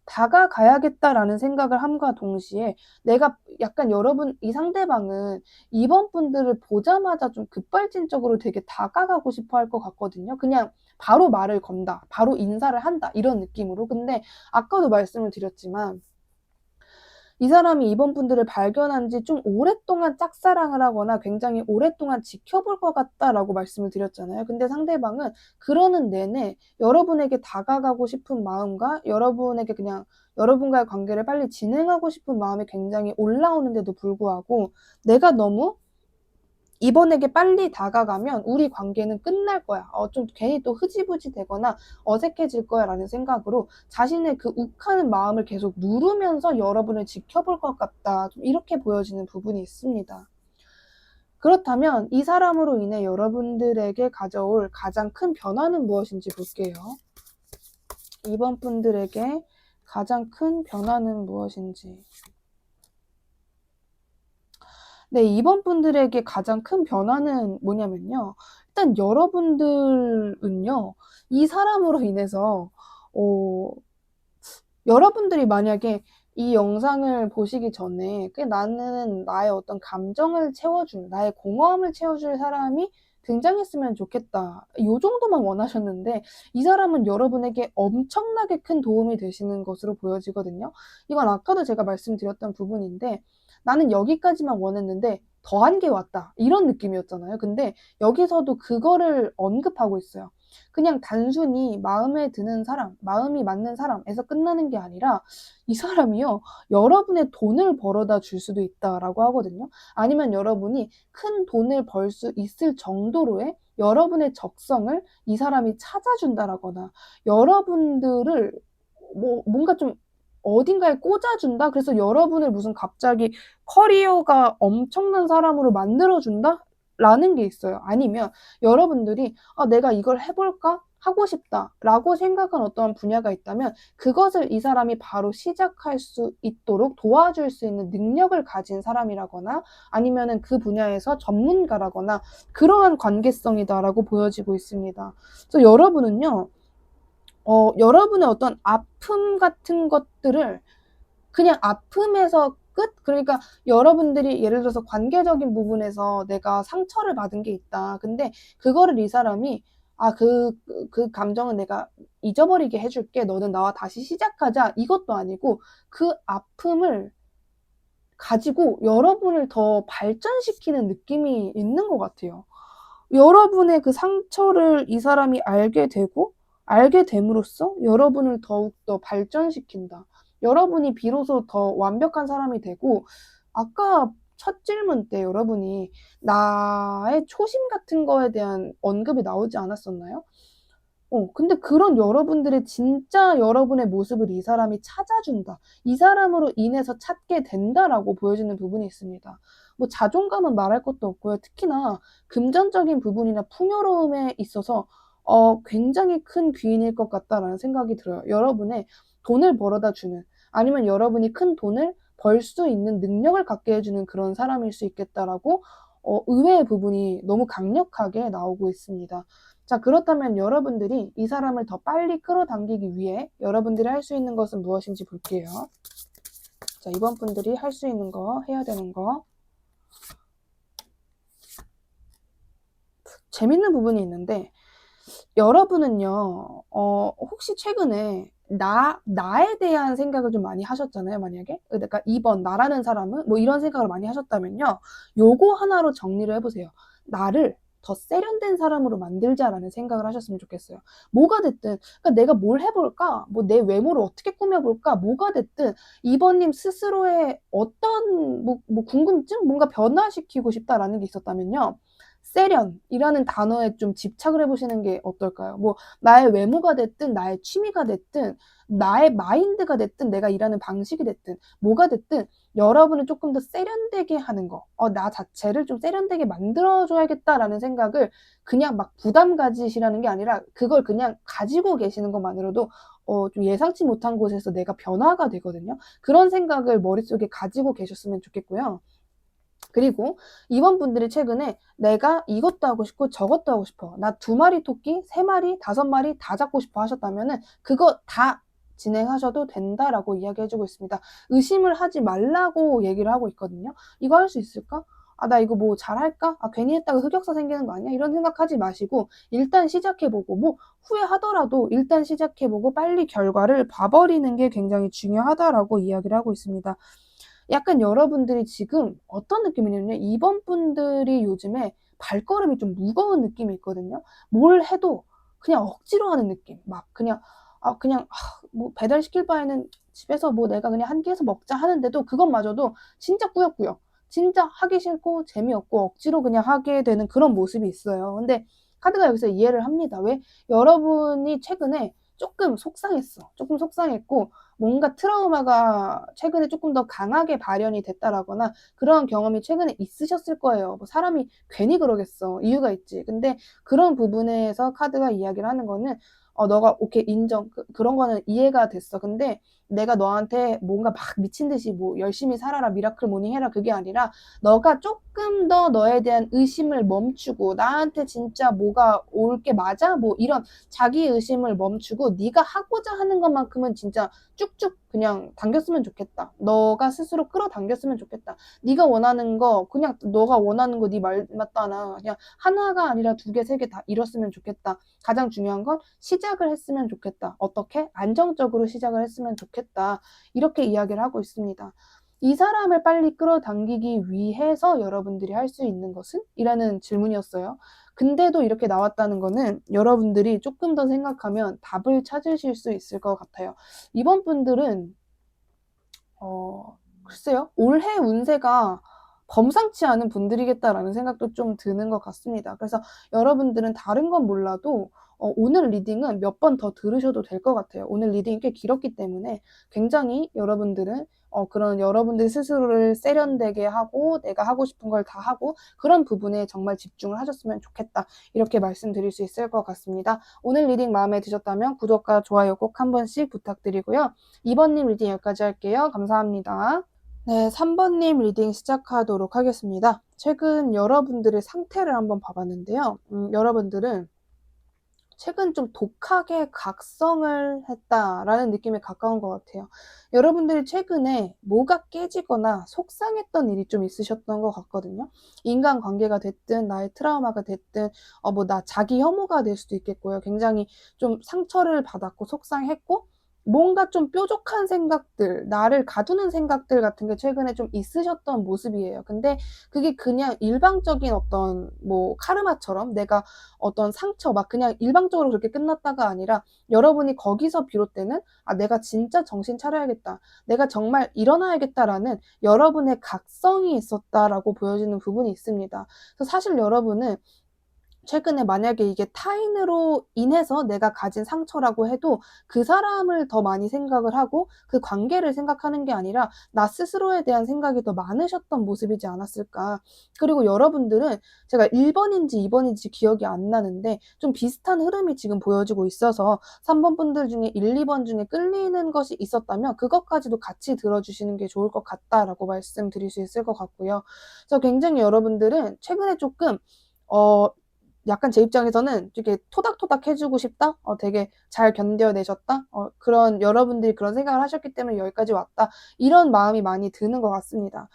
'다가가야겠다.'라는 생각을 함과 동시에 내가 약간 여러분 이 상대방은 이번 분들을 보자마자 좀 급발진적으로 되게 다가가고 싶어 할 것 같거든요. 그냥 바로 말을 건다. 바로 인사를 한다. 이런 느낌으로. 근데 아까도 말씀을 드렸지만 이 사람이 이번 분들을 발견한 지 좀 오랫동안 짝사랑을 하거나 굉장히 오랫동안 지켜볼 것 같다라고 말씀을 드렸잖아요. 근데 상대방은 그러는 내내 여러분에게 다가가고 싶은 마음과 여러분에게 그냥 여러분과의 관계를 빨리 진행하고 싶은 마음이 굉장히 올라오는데도 불구하고 내가 너무 이번에게 빨리 다가가면 우리 관계는 끝날 거야. 좀 괜히 또 흐지부지 되거나 어색해질 거야 라는 생각으로 자신의 그 욱하는 마음을 계속 누르면서 여러분을 지켜볼 것 같다. 좀 이렇게 보여지는 부분이 있습니다. 그렇다면 이 사람으로 인해 여러분들에게 가져올 가장 큰 변화는 무엇인지 볼게요. 이번 분들에게 가장 큰 변화는 무엇인지. 네, 이번 분들에게 가장 큰 변화는 뭐냐면요. 일단 여러분들은요, 이 사람으로 인해서, 어, 여러분들이 만약에 이 영상을 보시기 전에 나는 나의 어떤 감정을 채워줄, 나의 공허함을 채워줄 사람이 등장했으면 좋겠다. 요 정도만 원하셨는데 이 사람은 여러분에게 엄청나게 큰 도움이 되시는 것으로 보여지거든요. 이건 아까도 제가 말씀드렸던 부분인데 나는 여기까지만 원했는데 더한 게 왔다. 이런 느낌이었잖아요. 근데 여기서도 그거를 언급하고 있어요. 그냥 단순히 마음에 드는 사람, 마음이 맞는 사람에서 끝나는 게 아니라 이 사람이요, 여러분의 돈을 벌어다 줄 수도 있다라고 하거든요. 아니면 여러분이 큰 돈을 벌 수 있을 정도로의 여러분의 적성을 이 사람이 찾아준다라거나 여러분들을 뭔가 좀 어딘가에 꽂아준다? 그래서 여러분을 무슨 갑자기 커리어가 엄청난 사람으로 만들어준다? 라는 게 있어요. 아니면 여러분들이 '아 내가 이걸 해 볼까? 하고 싶다.'라고 생각한 어떠한 분야가 있다면 그것을 이 사람이 바로 시작할 수 있도록 도와줄 수 있는 능력을 가진 사람이라거나 아니면은 그 분야에서 전문가라거나 그러한 관계성이다라고 보여지고 있습니다. 그래서 여러분은요. 여러분의 어떤 아픔 같은 것들을 그냥 아픔에서 끝? 그러니까 여러분들이 예를 들어서 관계적인 부분에서 내가 상처를 받은 게 있다. 근데 그거를 이 사람이 그 감정은 내가 잊어버리게 해 줄게. 너는 나와 다시 시작하자. 이것도 아니고 그 아픔을 가지고 여러분을 더 발전시키는 느낌이 있는 것 같아요. 여러분의 그 상처를 이 사람이 알게 되고 알게 됨으로써 여러분을 더욱더 발전시킨다. 여러분이 비로소 더 완벽한 사람이 되고 아까 첫 질문 때 여러분이 나의 초심 같은 거에 대한 언급이 나오지 않았었나요? 근데 그런 여러분들의 진짜 여러분의 모습을 이 사람이 찾아준다. 이 사람으로 인해서 찾게 된다라고 보여지는 부분이 있습니다. 뭐 자존감은 말할 것도 없고요. 특히나 금전적인 부분이나 풍요로움에 있어서 굉장히 큰 귀인일 것 같다라는 생각이 들어요. 여러분의 돈을 벌어다 주는 아니면 여러분이 큰 돈을 벌 수 있는 능력을 갖게 해 주는 그런 사람일 수 있겠다라고 의외의 부분이 너무 강력하게 나오고 있습니다. 자, 그렇다면 여러분들이 이 사람을 더 빨리 끌어당기기 위해 여러분들이 할 수 있는 것은 무엇인지 볼게요. 자, 이번 분들이 할 수 있는 거, 해야 되는 거. 재밌는 부분이 있는데, 여러분은요, 혹시 최근에 나에 대한 생각을 좀 많이 하셨잖아요, 만약에. 그러니까 이번 나라는 사람은 뭐 이런 생각을 많이 하셨다면요. 요거 하나로 정리를 해보세요. 나를 더 세련된 사람으로 만들자라는 생각을 하셨으면 좋겠어요. 뭐가 됐든, 그러니까 내가 뭘 해볼까? 뭐 내 외모를 어떻게 꾸며볼까? 뭐가 됐든 이번님 스스로의 어떤 뭐 궁금증? 뭔가 변화시키고 싶다라는 게 있었다면요. 세련이라는 단어에 좀 집착을 해보시는 게 어떨까요? 뭐 나의 외모가 됐든 나의 취미가 됐든 나의 마인드가 됐든 내가 일하는 방식이 됐든 뭐가 됐든 여러분을 조금 더 세련되게 하는 거, 나 자체를 좀 세련되게 만들어줘야겠다라는 생각을 그냥 막 부담 가지시라는 게 아니라 그걸 그냥 가지고 계시는 것만으로도 좀 예상치 못한 곳에서 내가 변화가 되거든요. 그런 생각을 머릿속에 가지고 계셨으면 좋겠고요. 그리고 이번 분들이 최근에 내가 이것도 하고 싶고 저것도 하고 싶어. 나 2마리 토끼, 3마리, 5마리 다 잡고 싶어 하셨다면은 그거 다 진행하셔도 된다라고 이야기해주고 있습니다. 의심을 하지 말라고 얘기를 하고 있거든요. 이거 할 수 있을까? 나 이거 뭐 잘할까? 괜히 했다가 흑역사 생기는 거 아니야? 이런 생각하지 마시고 일단 시작해보고 뭐 후회하더라도 일단 시작해보고 빨리 결과를 봐버리는 게 굉장히 중요하다라고 이야기를 하고 있습니다. 약간 여러분들이 지금 어떤 느낌이냐면요. 이번 분들이 요즘에 발걸음이 좀 무거운 느낌이 있거든요. 뭘 해도 그냥 억지로 하는 느낌. 막 그냥 뭐 배달시킬 바에는 집에서 뭐 내가 그냥 한 끼에서 먹자 하는데도 그것마저도 진짜 꾸역꾸역. 진짜 하기 싫고 재미없고 억지로 그냥 하게 되는 그런 모습이 있어요. 근데 카드가 여기서 이해를 합니다. 왜? 여러분이 최근에 조금 속상했어. 조금 속상했고 뭔가 트라우마가 최근에 조금 더 강하게 발현이 됐다라거나 그런 경험이 최근에 있으셨을 거예요. 뭐 사람이 괜히 그러겠어. 이유가 있지. 근데 그런 부분에서 카드가 이야기를 하는 거는 너가 오케이 인정. 그런 거는 이해가 됐어. 근데 내가 너한테 뭔가 막 미친 듯이 뭐 열심히 살아라 미라클 모닝 해라 그게 아니라 너가 조금 더 너에 대한 의심을 멈추고 나한테 진짜 뭐가 올 게 맞아? 뭐 이런 자기 의심을 멈추고 네가 하고자 하는 것만큼은 진짜 쭉쭉 그냥 당겼으면 좋겠다. 너가 스스로 끌어당겼으면 좋겠다. 네가 원하는 거 그냥 너가 원하는 거 네 말 맞다나 그냥 하나가 아니라 2개, 3개 다 이뤘으면 좋겠다. 가장 중요한 건 시작을 했으면 좋겠다. 어떻게? 안정적으로 시작을 했으면 좋겠다. 이렇게 이야기를 하고 있습니다. 이 사람을 빨리 끌어당기기 위해서 여러분들이 할 수 있는 것은? 이라는 질문이었어요. 근데도 이렇게 나왔다는 거는 여러분들이 조금 더 생각하면 답을 찾으실 수 있을 것 같아요. 이번 분들은 글쎄요. 올해 운세가 범상치 않은 분들이겠다라는 생각도 좀 드는 것 같습니다. 그래서 여러분들은 다른 건 몰라도 오늘 리딩은 몇 번 더 들으셔도 될 것 같아요. 오늘 리딩이 꽤 길었기 때문에 굉장히 여러분들은 그런 여러분들 스스로를 세련되게 하고 내가 하고 싶은 걸 다 하고 그런 부분에 정말 집중을 하셨으면 좋겠다. 이렇게 말씀드릴 수 있을 것 같습니다. 오늘 리딩 마음에 드셨다면 구독과 좋아요 꼭 한 번씩 부탁드리고요. 2번님 리딩 여기까지 할게요. 감사합니다. 네, 3번님 리딩 시작하도록 하겠습니다. 최근 여러분들의 상태를 한번 봐봤는데요. 여러분들은 최근 좀 독하게 각성을 했다라는 느낌에 가까운 것 같아요. 여러분들이 최근에 뭐가 깨지거나 속상했던 일이 좀 있으셨던 것 같거든요. 인간관계가 됐든 나의 트라우마가 됐든 나 자기 혐오가 될 수도 있겠고요. 굉장히 좀 상처를 받았고 속상했고 뭔가 좀 뾰족한 생각들, 나를 가두는 생각들 같은 게 최근에 좀 있으셨던 모습이에요. 근데 그게 그냥 일방적인 어떤 뭐 카르마처럼 내가 어떤 상처 막 그냥 일방적으로 그렇게 끝났다가 아니라 여러분이 거기서 비롯되는 내가 진짜 정신 차려야겠다. 내가 정말 일어나야겠다라는 여러분의 각성이 있었다라고 보여지는 부분이 있습니다. 그래서 사실 여러분은 최근에 만약에 이게 타인으로 인해서 내가 가진 상처라고 해도 그 사람을 더 많이 생각을 하고 그 관계를 생각하는 게 아니라 나 스스로에 대한 생각이 더 많으셨던 모습이지 않았을까. 그리고 여러분들은 제가 1번인지 2번인지 기억이 안 나는데 좀 비슷한 흐름이 지금 보여지고 있어서 3번 분들 중에 1, 2번 중에 끌리는 것이 있었다면 그것까지도 같이 들어주시는 게 좋을 것 같다라고 말씀드릴 수 있을 것 같고요. 그래서 굉장히 여러분들은 최근에 조금 약간 제 입장에서는 되게 토닥토닥 해주고 싶다? 되게 잘 견뎌내셨다? 그런 여러분들이 그런 생각을 하셨기 때문에 여기까지 왔다. 이런 마음이 많이 드는 것 같습니다.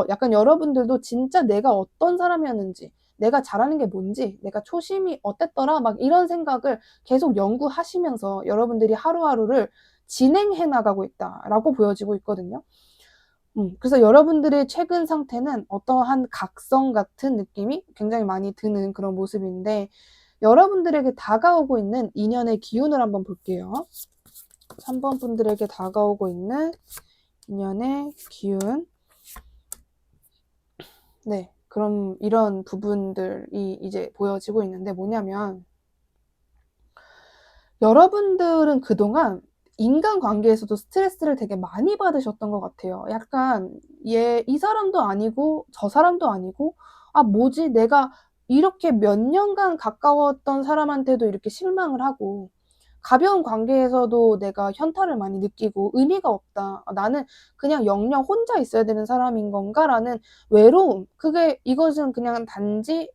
약간 여러분들도 진짜 내가 어떤 사람이었는지 내가 잘하는 게 뭔지 내가 초심이 어땠더라? 막 이런 생각을 계속 연구하시면서 여러분들이 하루하루를 진행해 나가고 있다라고 보여지고 있거든요. 그래서 여러분들의 최근 상태는 어떠한 각성 같은 느낌이 굉장히 많이 드는 그런 모습인데, 여러분들에게 다가오고 있는 인연의 기운을 한번 볼게요. 3번 분들에게 다가오고 있는 인연의 기운. 네, 그럼 이런 부분들이 이제 보여지고 있는데, 뭐냐면 여러분들은 그동안 인간관계에서도 스트레스를 되게 많이 받으셨던 것 같아요. 약간 이 사람도 아니고 저 사람도 아니고, 아 뭐지, 내가 이렇게 몇 년간 가까웠던 사람한테도 이렇게 실망을 하고, 가벼운 관계에서도 내가 현타를 많이 느끼고 의미가 없다, 나는 그냥 영영 혼자 있어야 되는 사람인 건가 라는 외로움, 이것은 그냥 단지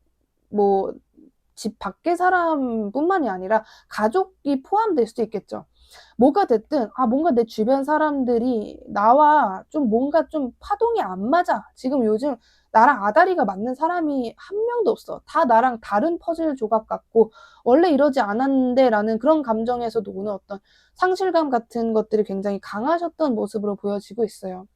뭐 집 밖의 사람뿐만이 아니라 가족이 포함될 수도 있겠죠. 뭐가 됐든 뭔가 내 주변 사람들이 나와 좀 뭔가 좀 파동이 안 맞아. 지금 요즘 나랑 아다리가 맞는 사람이 한 명도 없어. 다 나랑 다른 퍼즐 조각 같고 원래 이러지 않았는데 라는 그런 감정에서도 오는 어떤 상실감 같은 것들이 굉장히 강하셨던 모습으로 보여지고 있어요.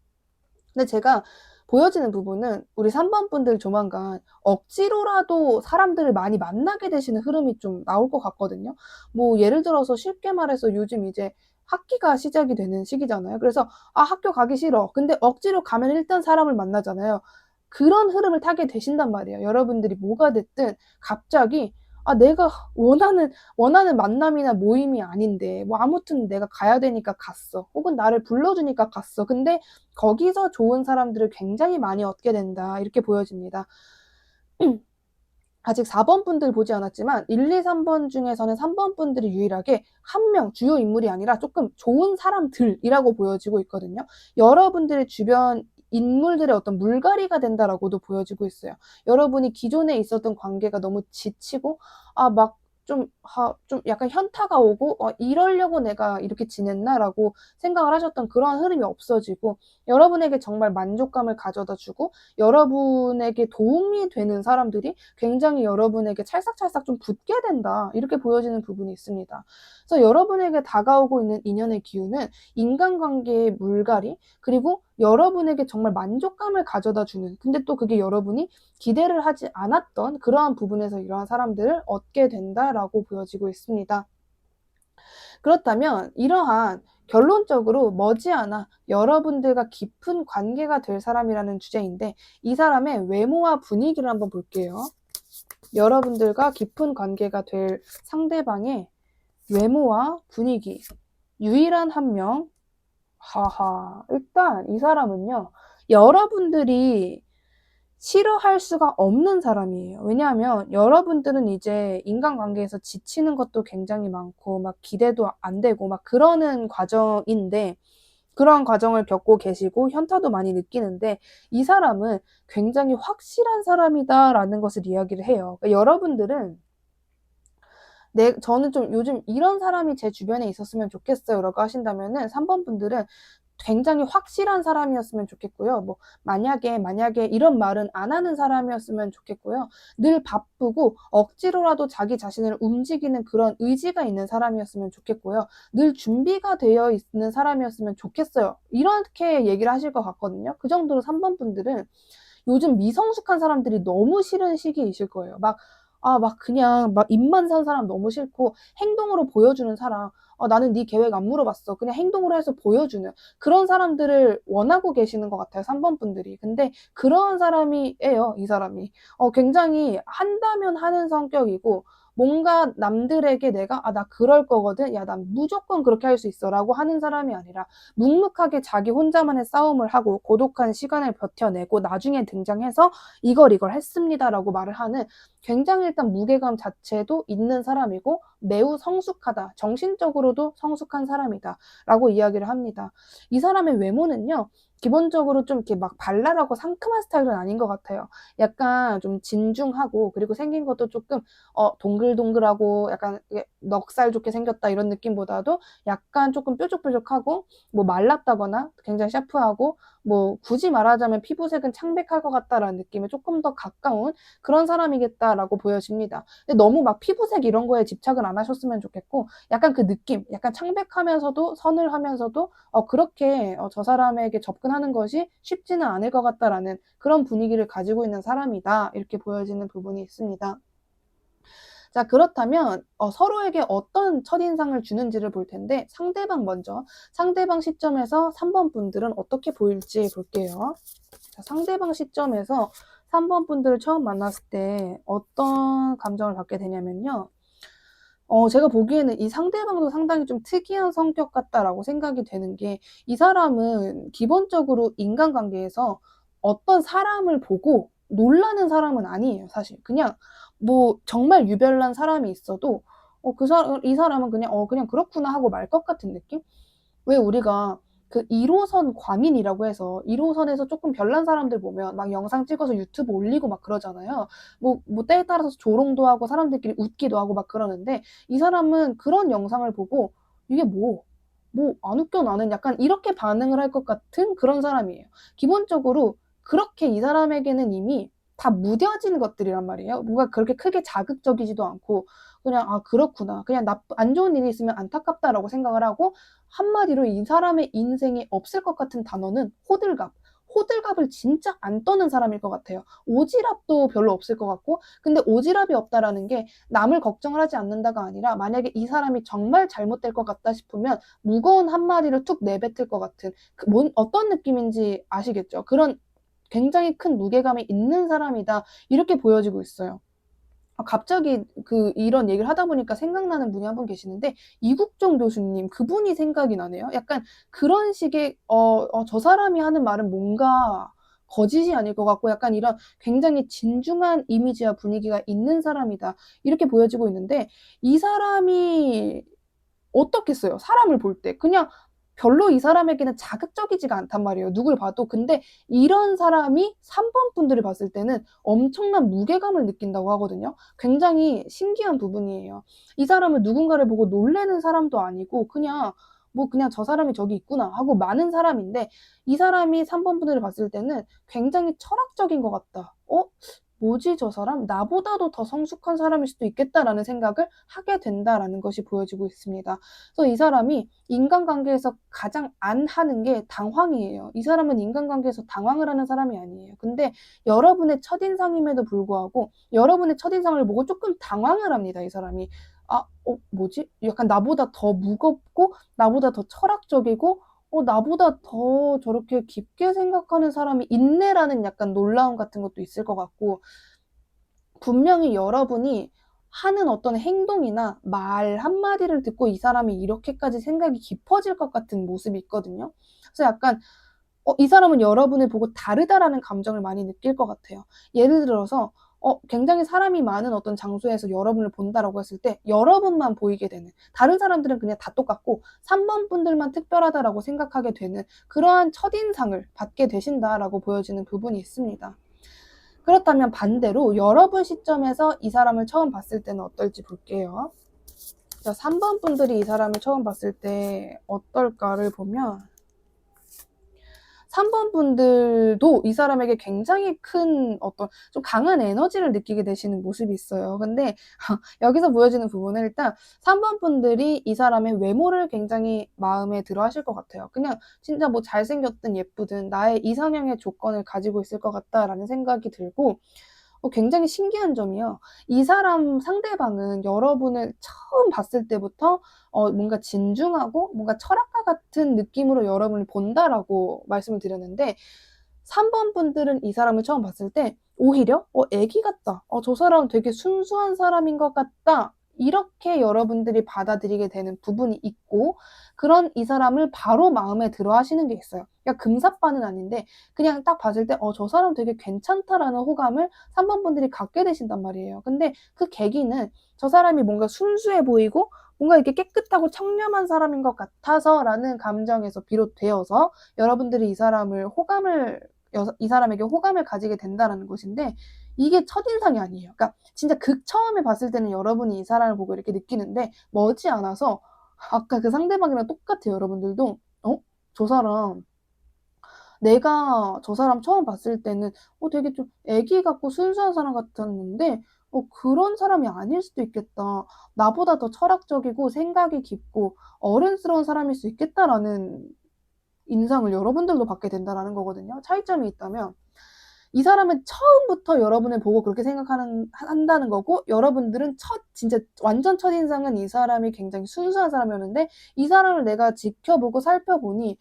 근데 제가 보여지는 부분은 우리 3번 분들 조만간 억지로라도 사람들을 많이 만나게 되시는 흐름이 좀 나올 것 같거든요. 뭐 예를 들어서 쉽게 말해서 요즘 이제 학기가 시작이 되는 시기잖아요. 그래서 학교 가기 싫어. 근데 억지로 가면 일단 사람을 만나잖아요. 그런 흐름을 타게 되신단 말이에요. 여러분들이 뭐가 됐든 갑자기 내가 원하는 만남이나 모임이 아닌데 뭐 아무튼 내가 가야 되니까 갔어. 혹은 나를 불러주니까 갔어. 근데 거기서 좋은 사람들을 굉장히 많이 얻게 된다. 이렇게 보여집니다. 아직 4번 분들 보지 않았지만 1, 2, 3번 중에서는 3번 분들이 유일하게 한 명 주요 인물이 아니라 조금 좋은 사람들이라고 보여지고 있거든요. 여러분들의 주변 인물들의 어떤 물갈이가 된다라고도 보여지고 있어요. 여러분이 기존에 있었던 관계가 너무 지치고 막 좀 약간 현타가 오고 이러려고 내가 이렇게 지냈나라고 생각을 하셨던 그런 흐름이 없어지고, 여러분에게 정말 만족감을 가져다 주고 여러분에게 도움이 되는 사람들이 굉장히 여러분에게 찰싹찰싹 좀 붙게 된다, 이렇게 보여지는 부분이 있습니다. 그래서 여러분에게 다가오고 있는 인연의 기운은 인간관계의 물갈이, 그리고 여러분에게 정말 만족감을 가져다 주는, 근데 또 그게 여러분이 기대를 하지 않았던 그러한 부분에서 이러한 사람들을 얻게 된다라고 보여지고 있습니다. 그렇다면 이러한 결론적으로 머지않아 여러분들과 깊은 관계가 될 사람이라는 주제인데, 이 사람의 외모와 분위기를 한번 볼게요. 여러분들과 깊은 관계가 될 상대방의 외모와 분위기. 유일한 한 명. 일단 이 사람은요, 여러분들이 싫어할 수가 없는 사람이에요. 왜냐하면 여러분들은 이제 인간관계에서 지치는 것도 굉장히 많고 막 기대도 안 되고 막 그러는 과정인데, 그런 과정을 겪고 계시고 현타도 많이 느끼는데, 이 사람은 굉장히 확실한 사람이다라는 것을 이야기를 해요. 그러니까 여러분들은 저는 좀 요즘 이런 사람이 제 주변에 있었으면 좋겠어요 라고 하신다면은 3번 분들은 굉장히 확실한 사람이었으면 좋겠고요. 뭐 만약에 이런 말은 안 하는 사람이었으면 좋겠고요. 늘 바쁘고 억지로라도 자기 자신을 움직이는 그런 의지가 있는 사람이었으면 좋겠고요. 늘 준비가 되어 있는 사람이었으면 좋겠어요. 이렇게 얘기를 하실 것 같거든요. 그 정도로 3번 분들은 요즘 미성숙한 사람들이 너무 싫은 시기이실 거예요. 그냥 입만 산 사람 너무 싫고, 행동으로 보여주는 사람, 나는 네 계획 안 물어봤어, 그냥 행동으로 해서 보여주는 그런 사람들을 원하고 계시는 것 같아요, 3번 분들이. 근데 그런 사람이에요, 이 사람이. 굉장히 한다면 하는 성격이고, 뭔가 남들에게 내가 나 그럴 거거든, 야 난 무조건 그렇게 할 수 있어 라고 하는 사람이 아니라, 묵묵하게 자기 혼자만의 싸움을 하고 고독한 시간을 버텨내고 나중에 등장해서 이걸 했습니다라고 말을 하는, 굉장히 일단 무게감 자체도 있는 사람이고 매우 성숙하다, 정신적으로도 성숙한 사람이다 라고 이야기를 합니다. 이 사람의 외모는요, 기본적으로 좀 이렇게 막 발랄하고 상큼한 스타일은 아닌 것 같아요. 약간 좀 진중하고, 그리고 생긴 것도 조금 동글동글하고 약간 넉살 좋게 생겼다 이런 느낌보다도 약간 조금 뾰족뾰족하고, 뭐 말랐다거나 굉장히 샤프하고, 뭐 굳이 말하자면 피부색은 창백할 것 같다라는 느낌에 조금 더 가까운 그런 사람이겠다라고 보여집니다. 근데 너무 막 피부색 이런 거에 집착은 안 하셨으면 좋겠고, 약간 그 느낌, 약간 창백하면서도 서늘하면서도 그렇게 저 사람에게 접근 접근하는 것이 쉽지는 않을 것 같다라는 그런 분위기를 가지고 있는 사람이다. 이렇게 보여지는 부분이 있습니다. 자, 그렇다면 서로에게 어떤 첫인상을 주는지를 볼 텐데 상대방 시점에서 3번 분들은 어떻게 보일지 볼게요. 자, 상대방 시점에서 3번 분들을 처음 만났을 때 어떤 감정을 갖게 되냐면요. 제가 보기에는 이 상대방도 상당히 좀 특이한 성격 같다라고 생각이 되는 게, 이 사람은 기본적으로 인간관계에서 어떤 사람을 보고 놀라는 사람은 아니에요, 사실. 그냥 뭐 정말 유별난 사람이 있어도 이 사람은 그냥 그렇구나 하고 말 것 같은 느낌? 왜 우리가 그 1호선 과민이라고 해서 1호선에서 조금 별난 사람들 보면 막 영상 찍어서 유튜브 올리고 막 그러잖아요. 뭐 때에 따라서 조롱도 하고 사람들끼리 웃기도 하고 막 그러는데, 이 사람은 그런 영상을 보고 이게 뭐 안 웃겨 나는, 약간 이렇게 반응을 할 것 같은 그런 사람이에요. 기본적으로 그렇게 이 사람에게는 이미 다 무뎌진 것들이란 말이에요. 뭔가 그렇게 크게 자극적이지도 않고 그냥 '아 그렇구나. 그냥 안 좋은 일이 있으면 안타깝다.'라고 생각을 하고, 한마디로 이 사람의 인생에 없을 것 같은 단어는 호들갑. 호들갑을 진짜 안 떠는 사람일 것 같아요. 오지랖도 별로 없을 것 같고, 근데 오지랖이 없다라는 게 남을 걱정을 하지 않는다가 아니라, 만약에 이 사람이 정말 잘못될 것 같다 싶으면 무거운 한마디를 툭 내뱉을 것 같은, 어떤 느낌인지 아시겠죠? 그런 굉장히 큰 무게감이 있는 사람이다. 이렇게 보여지고 있어요. 갑자기 이런 얘기를 하다 보니까 생각나는 분이 한 분 계시는데, 이국종 교수님, 그분이 생각이 나네요. 약간 그런 식의 저 사람이 하는 말은 뭔가 거짓이 아닐 것 같고, 약간 이런 굉장히 진중한 이미지와 분위기가 있는 사람이다. 이렇게 보여지고 있는데, 이 사람이 어떻겠어요? 사람을 볼 때. 그냥 별로 이 사람에게는 자극적이지가 않단 말이에요, 누굴 봐도. 근데 이런 사람이 3번 분들을 봤을 때는 엄청난 무게감을 느낀다고 하거든요. 굉장히 신기한 부분이에요. 이 사람은 누군가를 보고 놀라는 사람도 아니고 그냥 '저 사람이 저기 있구나.' 하고 마는 사람인데, 이 사람이 3번 분들을 봤을 때는 굉장히 철학적인 것 같다. '뭐지 저 사람? 나보다도 더 성숙한 사람일 수도 있겠다.'라는 생각을 하게 된다라는 것이 보여지고 있습니다. 그래서 이 사람이 인간관계에서 가장 안 하는 게 당황이에요. 이 사람은 인간관계에서 당황을 하는 사람이 아니에요. 근데 여러분의 첫인상임에도 불구하고 여러분의 첫인상을 보고 조금 당황을 합니다, 이 사람이. '아 뭐지?' 약간 나보다 더 무겁고 나보다 더 철학적이고 나보다 더 저렇게 깊게 생각하는 사람이 있네라는 약간 놀라움 같은 것도 있을 것 같고, 분명히 여러분이 하는 어떤 행동이나 말 한마디를 듣고 이 사람이 이렇게까지 생각이 깊어질 것 같은 모습이 있거든요. 그래서 약간 이 사람은 여러분을 보고 다르다라는 감정을 많이 느낄 것 같아요. 예를 들어서 굉장히 사람이 많은 어떤 장소에서 여러분을 본다라고 했을 때 여러분만 보이게 되는, 다른 사람들은 그냥 다 똑같고 3번 분들만 특별하다라고 생각하게 되는 그러한 첫인상을 받게 되신다라고 보여지는 부분이 있습니다. 그렇다면 반대로 여러분 시점에서 이 사람을 처음 봤을 때는 어떨지 볼게요. 자, 3번 분들이 이 사람을 처음 봤을 때 어떨까를 보면, 3번 분들도 이 사람에게 굉장히 큰 어떤 좀 강한 에너지를 느끼게 되시는 모습이 있어요. 근데 여기서 보여지는 부분은 일단 3번 분들이 이 사람의 외모를 굉장히 마음에 들어 하실 것 같아요. 그냥 진짜 뭐 잘생겼든 예쁘든 나의 이상형의 조건을 가지고 있을 것 같다라는 생각이 들고, 굉장히 신기한 점이요. 이 사람 상대방은 여러분을 처음 봤을 때부터 뭔가 진중하고 뭔가 철학가 같은 느낌으로 여러분을 본다라고 말씀을 드렸는데, 3번 분들은 이 사람을 처음 봤을 때 오히려 애기 같다. 저 사람은 되게 순수한 사람인 것 같다. 이렇게 여러분들이 받아들이게 되는 부분이 있고, 그런 이 사람을 바로 마음에 들어 하시는 게 있어요. 그러니까 금사빠는 아닌데 그냥 딱 봤을 때 '저 사람 되게 괜찮다.'라는 호감을 3번 분들이 갖게 되신단 말이에요. 근데 그 계기는 저 사람이 뭔가 순수해 보이고 뭔가 이렇게 깨끗하고 청렴한 사람인 것 같아서라는 감정에서 비롯되어서 여러분들이 이 사람에게 호감을 가지게 된다라는 것인데, 이게 첫인상이 아니에요. 그러니까 진짜 처음에 봤을 때는 여러분이 이 사람을 보고 이렇게 느끼는데, 머지않아서 아까 그 상대방이랑 똑같아요, 여러분들도. 저 사람, 내가 저 사람 처음 봤을 때는 되게 좀 애기 같고 순수한 사람 같았는데 그런 사람이 아닐 수도 있겠다. 나보다 더 철학적이고 생각이 깊고 어른스러운 사람일 수 있겠다라는 인상을 여러분들도 받게 된다라는 거거든요. 차이점이 있다면 이 사람은 처음부터 여러분을 보고 그렇게 한다는 거고, 여러분들은 진짜 완전 첫인상은 이 사람이 굉장히 순수한 사람이었는데 이 사람을 내가 지켜보고 살펴보니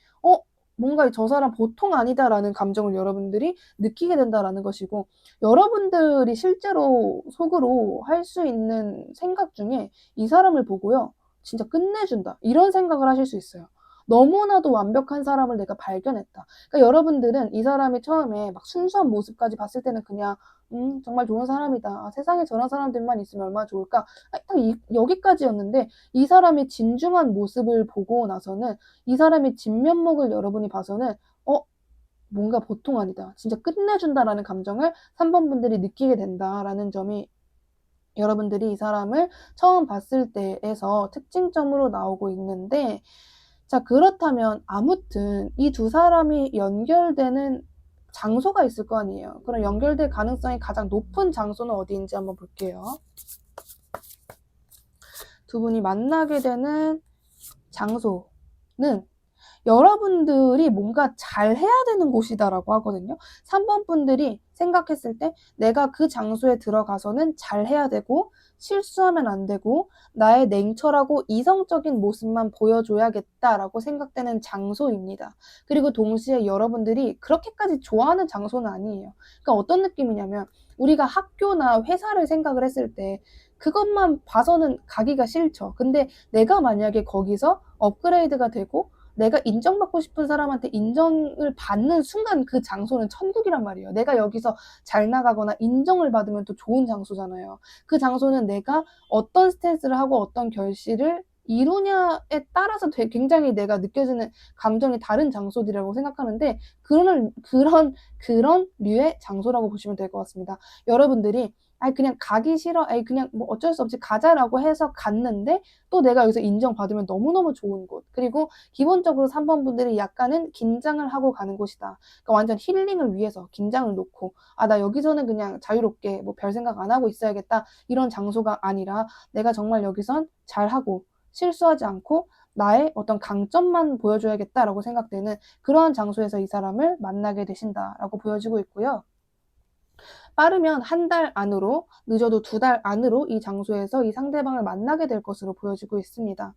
뭔가 저 사람 보통 아니다라는 감정을 여러분들이 느끼게 된다라는 것이고, 여러분들이 실제로 속으로 할 수 있는 생각 중에 이 사람을 보고요, 진짜 끝내준다, 이런 생각을 하실 수 있어요. 너무나도 완벽한 사람을 내가 발견했다. 그러니까 여러분들은 이 사람이 처음에 막 순수한 모습까지 봤을 때는 그냥 정말 좋은 사람이다. 아, 세상에 저런 사람들만 있으면 얼마나 좋을까. 딱 여기까지였는데 이 사람의 진중한 모습을 보고 나서는, 이 사람의 진면목을 여러분이 봐서는 뭔가 보통 아니다, 진짜 끝내준다라는 감정을 3번 분들이 느끼게 된다라는 점이 여러분들이 이 사람을 처음 봤을 때에서 특징점으로 나오고 있는데, 자, 그렇다면 아무튼 이 두 사람이 연결되는 장소가 있을 거 아니에요. 그럼 연결될 가능성이 가장 높은 장소는 어디인지 한번 볼게요. 두 분이 만나게 되는 장소는 여러분들이 뭔가 잘 해야 되는 곳이다라고 하거든요. 3번 분들이 생각했을 때 내가 그 장소에 들어가서는 잘 해야 되고 실수하면 안 되고 나의 냉철하고 이성적인 모습만 보여줘야겠다라고 생각되는 장소입니다. 그리고 동시에 여러분들이 그렇게까지 좋아하는 장소는 아니에요. 그러니까 어떤 느낌이냐면, 우리가 학교나 회사를 생각을 했을 때 그것만 봐서는 가기가 싫죠. 근데 내가 만약에 거기서 업그레이드가 되고 내가 인정받고 싶은 사람한테 인정을 받는 순간 그 장소는 천국이란 말이에요. 내가 여기서 잘 나가거나 인정을 받으면 또 좋은 장소잖아요. 그 장소는 내가 어떤 스탠스를 하고 어떤 결실을 이루냐에 따라서 굉장히 내가 느껴지는 감정이 다른 장소들이라고 생각하는데, 그런 류의 장소라고 보시면 될 것 같습니다. 여러분들이 그냥 가기 싫어, 그냥 뭐 어쩔 수 없이 가자라고 해서 갔는데 또 내가 여기서 인정받으면 너무너무 좋은 곳, 그리고 기본적으로 3번 분들이 약간은 긴장을 하고 가는 곳이다. 그러니까 완전 힐링을 위해서 긴장을 놓고 나 여기서는 그냥 자유롭게 뭐 별 생각 안 하고 있어야겠다, 이런 장소가 아니라 내가 정말 여기선 잘하고 실수하지 않고 나의 어떤 강점만 보여줘야겠다라고 생각되는 그러한 장소에서 이 사람을 만나게 되신다라고 보여지고 있고요. 빠르면 한 달 안으로, 늦어도 2달 안으로 이 장소에서 이 상대방을 만나게 될 것으로 보여지고 있습니다.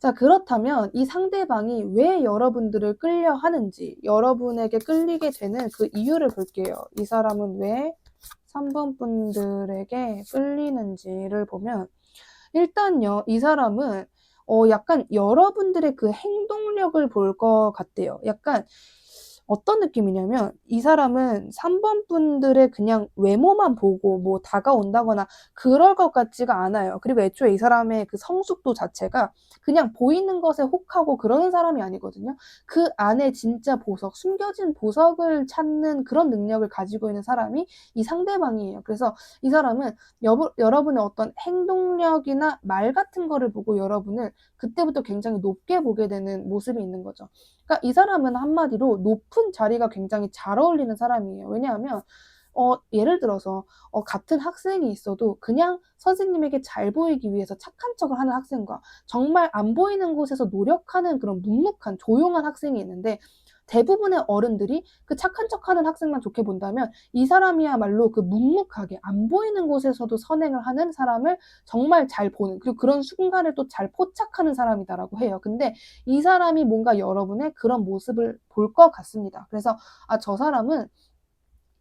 자, 그렇다면 이 상대방이 왜 여러분들을 끌려 하는지, 여러분에게 끌리게 되는 그 이유를 볼게요. 이 사람은 왜 3번 분들에게 끌리는지를 보면, 일단요, 이 사람은 약간 여러분들의 그 행동력을 볼 것 같대요. 약간 어떤 느낌이냐면, 이 사람은 3번 분들의 그냥 외모만 보고 뭐 다가온다거나 그럴 것 같지가 않아요. 그리고 애초에 이 사람의 그 성숙도 자체가 그냥 보이는 것에 혹하고 그러는 사람이 아니거든요. 그 안에 진짜 보석, 숨겨진 보석을 찾는 그런 능력을 가지고 있는 사람이 이 상대방이에요. 그래서 이 사람은 여러분의 어떤 행동력이나 말 같은 거를 보고 여러분을 그때부터 굉장히 높게 보게 되는 모습이 있는 거죠. 그러니까 이 사람은 한마디로 높은 자리가 굉장히 잘 어울리는 사람이에요. 왜냐하면 예를 들어서 같은 학생이 있어도 그냥 선생님에게 잘 보이기 위해서 착한 척을 하는 학생과 정말 안 보이는 곳에서 노력하는 그런 묵묵한 조용한 학생이 있는데, 대부분의 어른들이 그 착한 척하는 학생만 좋게 본다면 이 사람이야말로 그 묵묵하게 안 보이는 곳에서도 선행을 하는 사람을 정말 잘 보는, 그리고 그런 순간을 또 잘 포착하는 사람이다라고 해요. 근데 이 사람이 뭔가 여러분의 그런 모습을 볼 것 같습니다. 그래서 저 사람은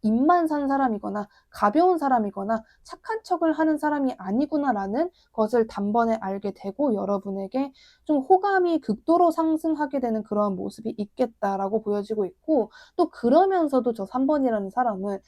입만 산 사람이거나 가벼운 사람이거나 착한 척을 하는 사람이 아니구나라는 것을 단번에 알게 되고 여러분에게 좀 호감이 극도로 상승하게 되는 그런 모습이 있겠다라고 보여지고 있고, 또 그러면서도 저 3번이라는 사람은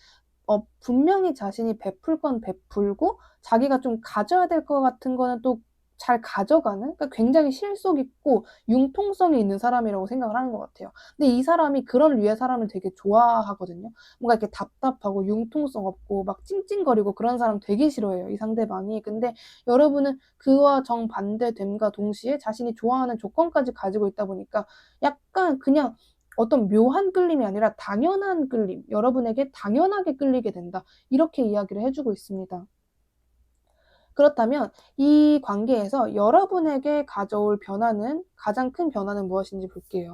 분명히 자신이 베풀 건 베풀고 자기가 좀 가져야 될 것 같은 거는 또 잘 가져가는, 그러니까 굉장히 실속 있고 융통성이 있는 사람이라고 생각을 하는 것 같아요. 근데 이 사람이 그런 류의 사람을 되게 좋아하거든요. 뭔가 이렇게 답답하고 융통성 없고 막 찡찡거리고 그런 사람 되게 싫어해요, 이 상대방이. 근데 여러분은 그와 정반대됨과 동시에 자신이 좋아하는 조건까지 가지고 있다 보니까 약간 그냥 어떤 묘한 끌림이 아니라 당연한 끌림, 여러분에게 당연하게 끌리게 된다, 이렇게 이야기를 해주고 있습니다. 그렇다면 이 관계에서 여러분에게 가져올 변화는, 가장 큰 변화는 무엇인지 볼게요.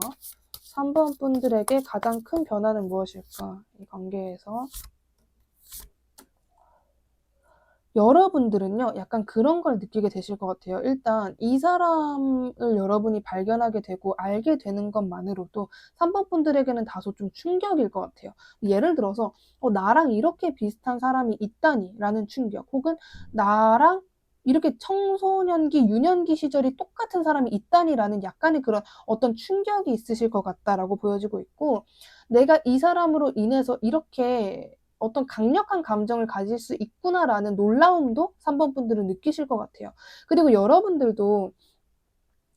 3번 분들에게 가장 큰 변화는 무엇일까? 이 관계에서. 여러분들은요, 약간 그런 걸 느끼게 되실 것 같아요. 일단 이 사람을 여러분이 발견하게 되고 알게 되는 것만으로도 3번 분들에게는 다소 좀 충격일 것 같아요. 예를 들어서 나랑 이렇게 비슷한 사람이 있다니 라는 충격, 혹은 나랑 이렇게 청소년기, 유년기 시절이 똑같은 사람이 있다니라는 약간의 그런 어떤 충격이 있으실 것 같다라고 보여지고 있고, 내가 이 사람으로 인해서 이렇게 어떤 강력한 감정을 가질 수 있구나라는 놀라움도 3번 분들은 느끼실 것 같아요. 그리고 여러분들도,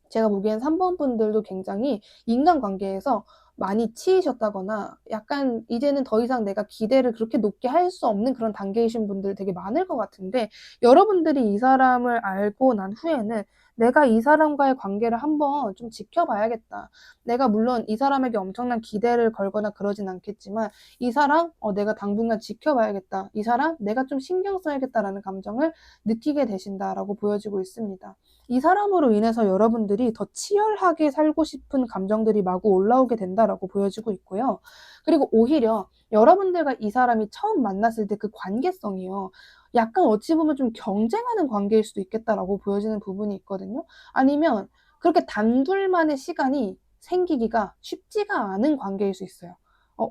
제가 보기엔 3번 분들도 굉장히 인간관계에서 많이 치이셨다거나 약간 이제는 더 이상 내가 기대를 그렇게 높게 할 수 없는 그런 단계이신 분들 되게 많을 것 같은데, 여러분들이 이 사람을 알고 난 후에는 내가 이 사람과의 관계를 한번 좀 지켜봐야겠다. 내가 물론 이 사람에게 엄청난 기대를 걸거나 그러진 않겠지만, 이 사람 내가 당분간 지켜봐야겠다. 이 사람 내가 좀 신경 써야겠다라는 감정을 느끼게 되신다라고 보여지고 있습니다. 이 사람으로 인해서 여러분들이 더 치열하게 살고 싶은 감정들이 마구 올라오게 된다라고 보여지고 있고요. 그리고 오히려 여러분들과 이 사람이 처음 만났을 때 그 관계성이요, 약간 어찌 보면 좀 경쟁하는 관계일 수도 있겠다라고 보여지는 부분이 있거든요. 아니면 그렇게 단둘만의 시간이 생기기가 쉽지가 않은 관계일 수 있어요.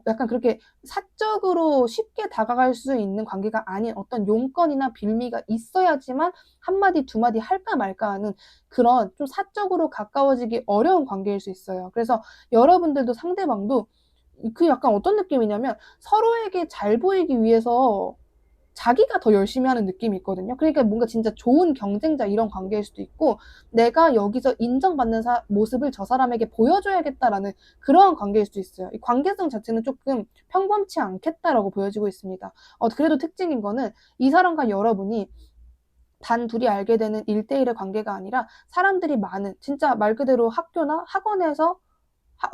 약간 그렇게 사적으로 쉽게 다가갈 수 있는 관계가 아닌 어떤 용건이나 빌미가 있어야지만 한마디 두마디 할까 말까 하는 그런 좀 사적으로 가까워지기 어려운 관계일 수 있어요. 그래서 여러분들도 상대방도 그 약간 어떤 느낌이냐면, 서로에게 잘 보이기 위해서 자기가 더 열심히 하는 느낌이 있거든요. 그러니까 뭔가 진짜 좋은 경쟁자 이런 관계일 수도 있고, 내가 여기서 인정받는 모습을 저 사람에게 보여줘야겠다라는 그런 관계일 수도 있어요. 이 관계성 자체는 조금 평범치 않겠다라고 보여지고 있습니다. 그래도 특징인 거는 이 사람과 여러분이 단 둘이 알게 되는 1대1의 관계가 아니라 사람들이 많은, 진짜 말 그대로 학교나 학원에서,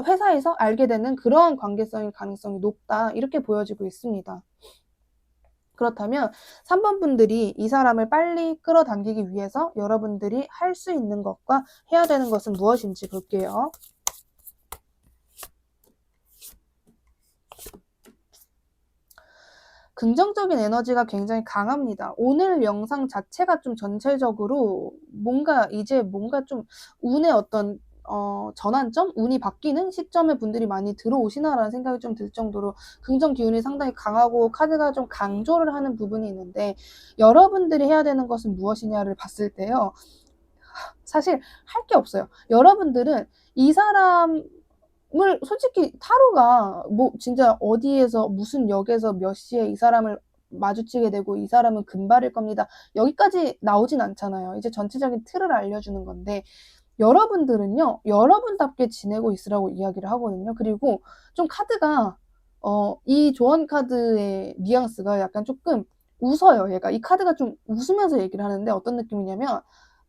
회사에서 알게 되는 그런 관계성일 가능성이 높다, 이렇게 보여지고 있습니다. 그렇다면 3번 분들이 이 사람을 빨리 끌어당기기 위해서 여러분들이 할 수 있는 것과 해야 되는 것은 무엇인지 볼게요. 긍정적인 에너지가 굉장히 강합니다. 오늘 영상 자체가 좀 전체적으로 이제 뭔가 좀 운의 어떤 전환점? 운이 바뀌는 시점에 분들이 많이 들어오시나라는 생각이 좀 들 정도로 긍정 기운이 상당히 강하고 카드가 좀 강조를 하는 부분이 있는데, 여러분들이 해야 되는 것은 무엇이냐를 봤을 때요, 사실 할 게 없어요. 여러분들은 이 사람을, 솔직히 타로가 뭐 진짜 어디에서 무슨 역에서 몇 시에 이 사람을 마주치게 되고 이 사람은 금발일 겁니다, 여기까지 나오진 않잖아요. 이제 전체적인 틀을 알려주는 건데, 여러분들은요, 여러분답게 지내고 있으라고 이야기를 하거든요. 그리고 좀 카드가 이 조언 카드의 뉘앙스가 약간 조금 웃어요. 얘가 이 카드가 좀 웃으면서 얘기를 하는데, 어떤 느낌이냐면,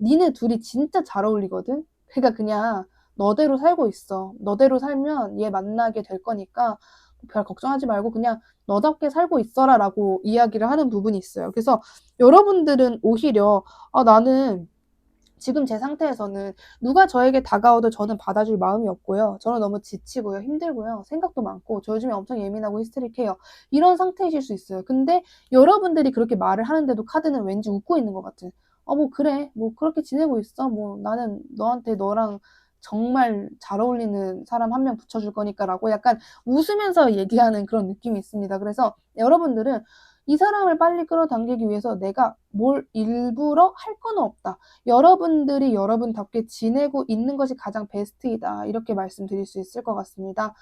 니네 둘이 진짜 잘 어울리거든. 그러니까 그냥 너대로 살고 있어. 너대로 살면 얘 만나게 될 거니까 별 걱정하지 말고 그냥 너답게 살고 있어라 라고 이야기를 하는 부분이 있어요. 그래서 여러분들은 오히려 나는 지금 제 상태에서는 누가 저에게 다가와도 저는 받아줄 마음이 없고요. 저는 너무 지치고요. 힘들고요. 생각도 많고 저 요즘에 엄청 예민하고 히스테릭해요. 이런 상태이실 수 있어요. 근데 여러분들이 그렇게 말을 하는데도 카드는 왠지 웃고 있는 것 같은. 뭐 그래. 뭐 그렇게 지내고 있어. 뭐 나는 너랑 정말 잘 어울리는 사람 한 명 붙여줄 거니까라고 약간 웃으면서 얘기하는 그런 느낌이 있습니다. 그래서 여러분들은 이 사람을 빨리 끌어당기기 위해서 내가 뭘 일부러 할 건 없다. 여러분들이 여러분답게 지내고 있는 것이 가장 베스트이다, 이렇게 말씀드릴 수 있을 것 같습니다.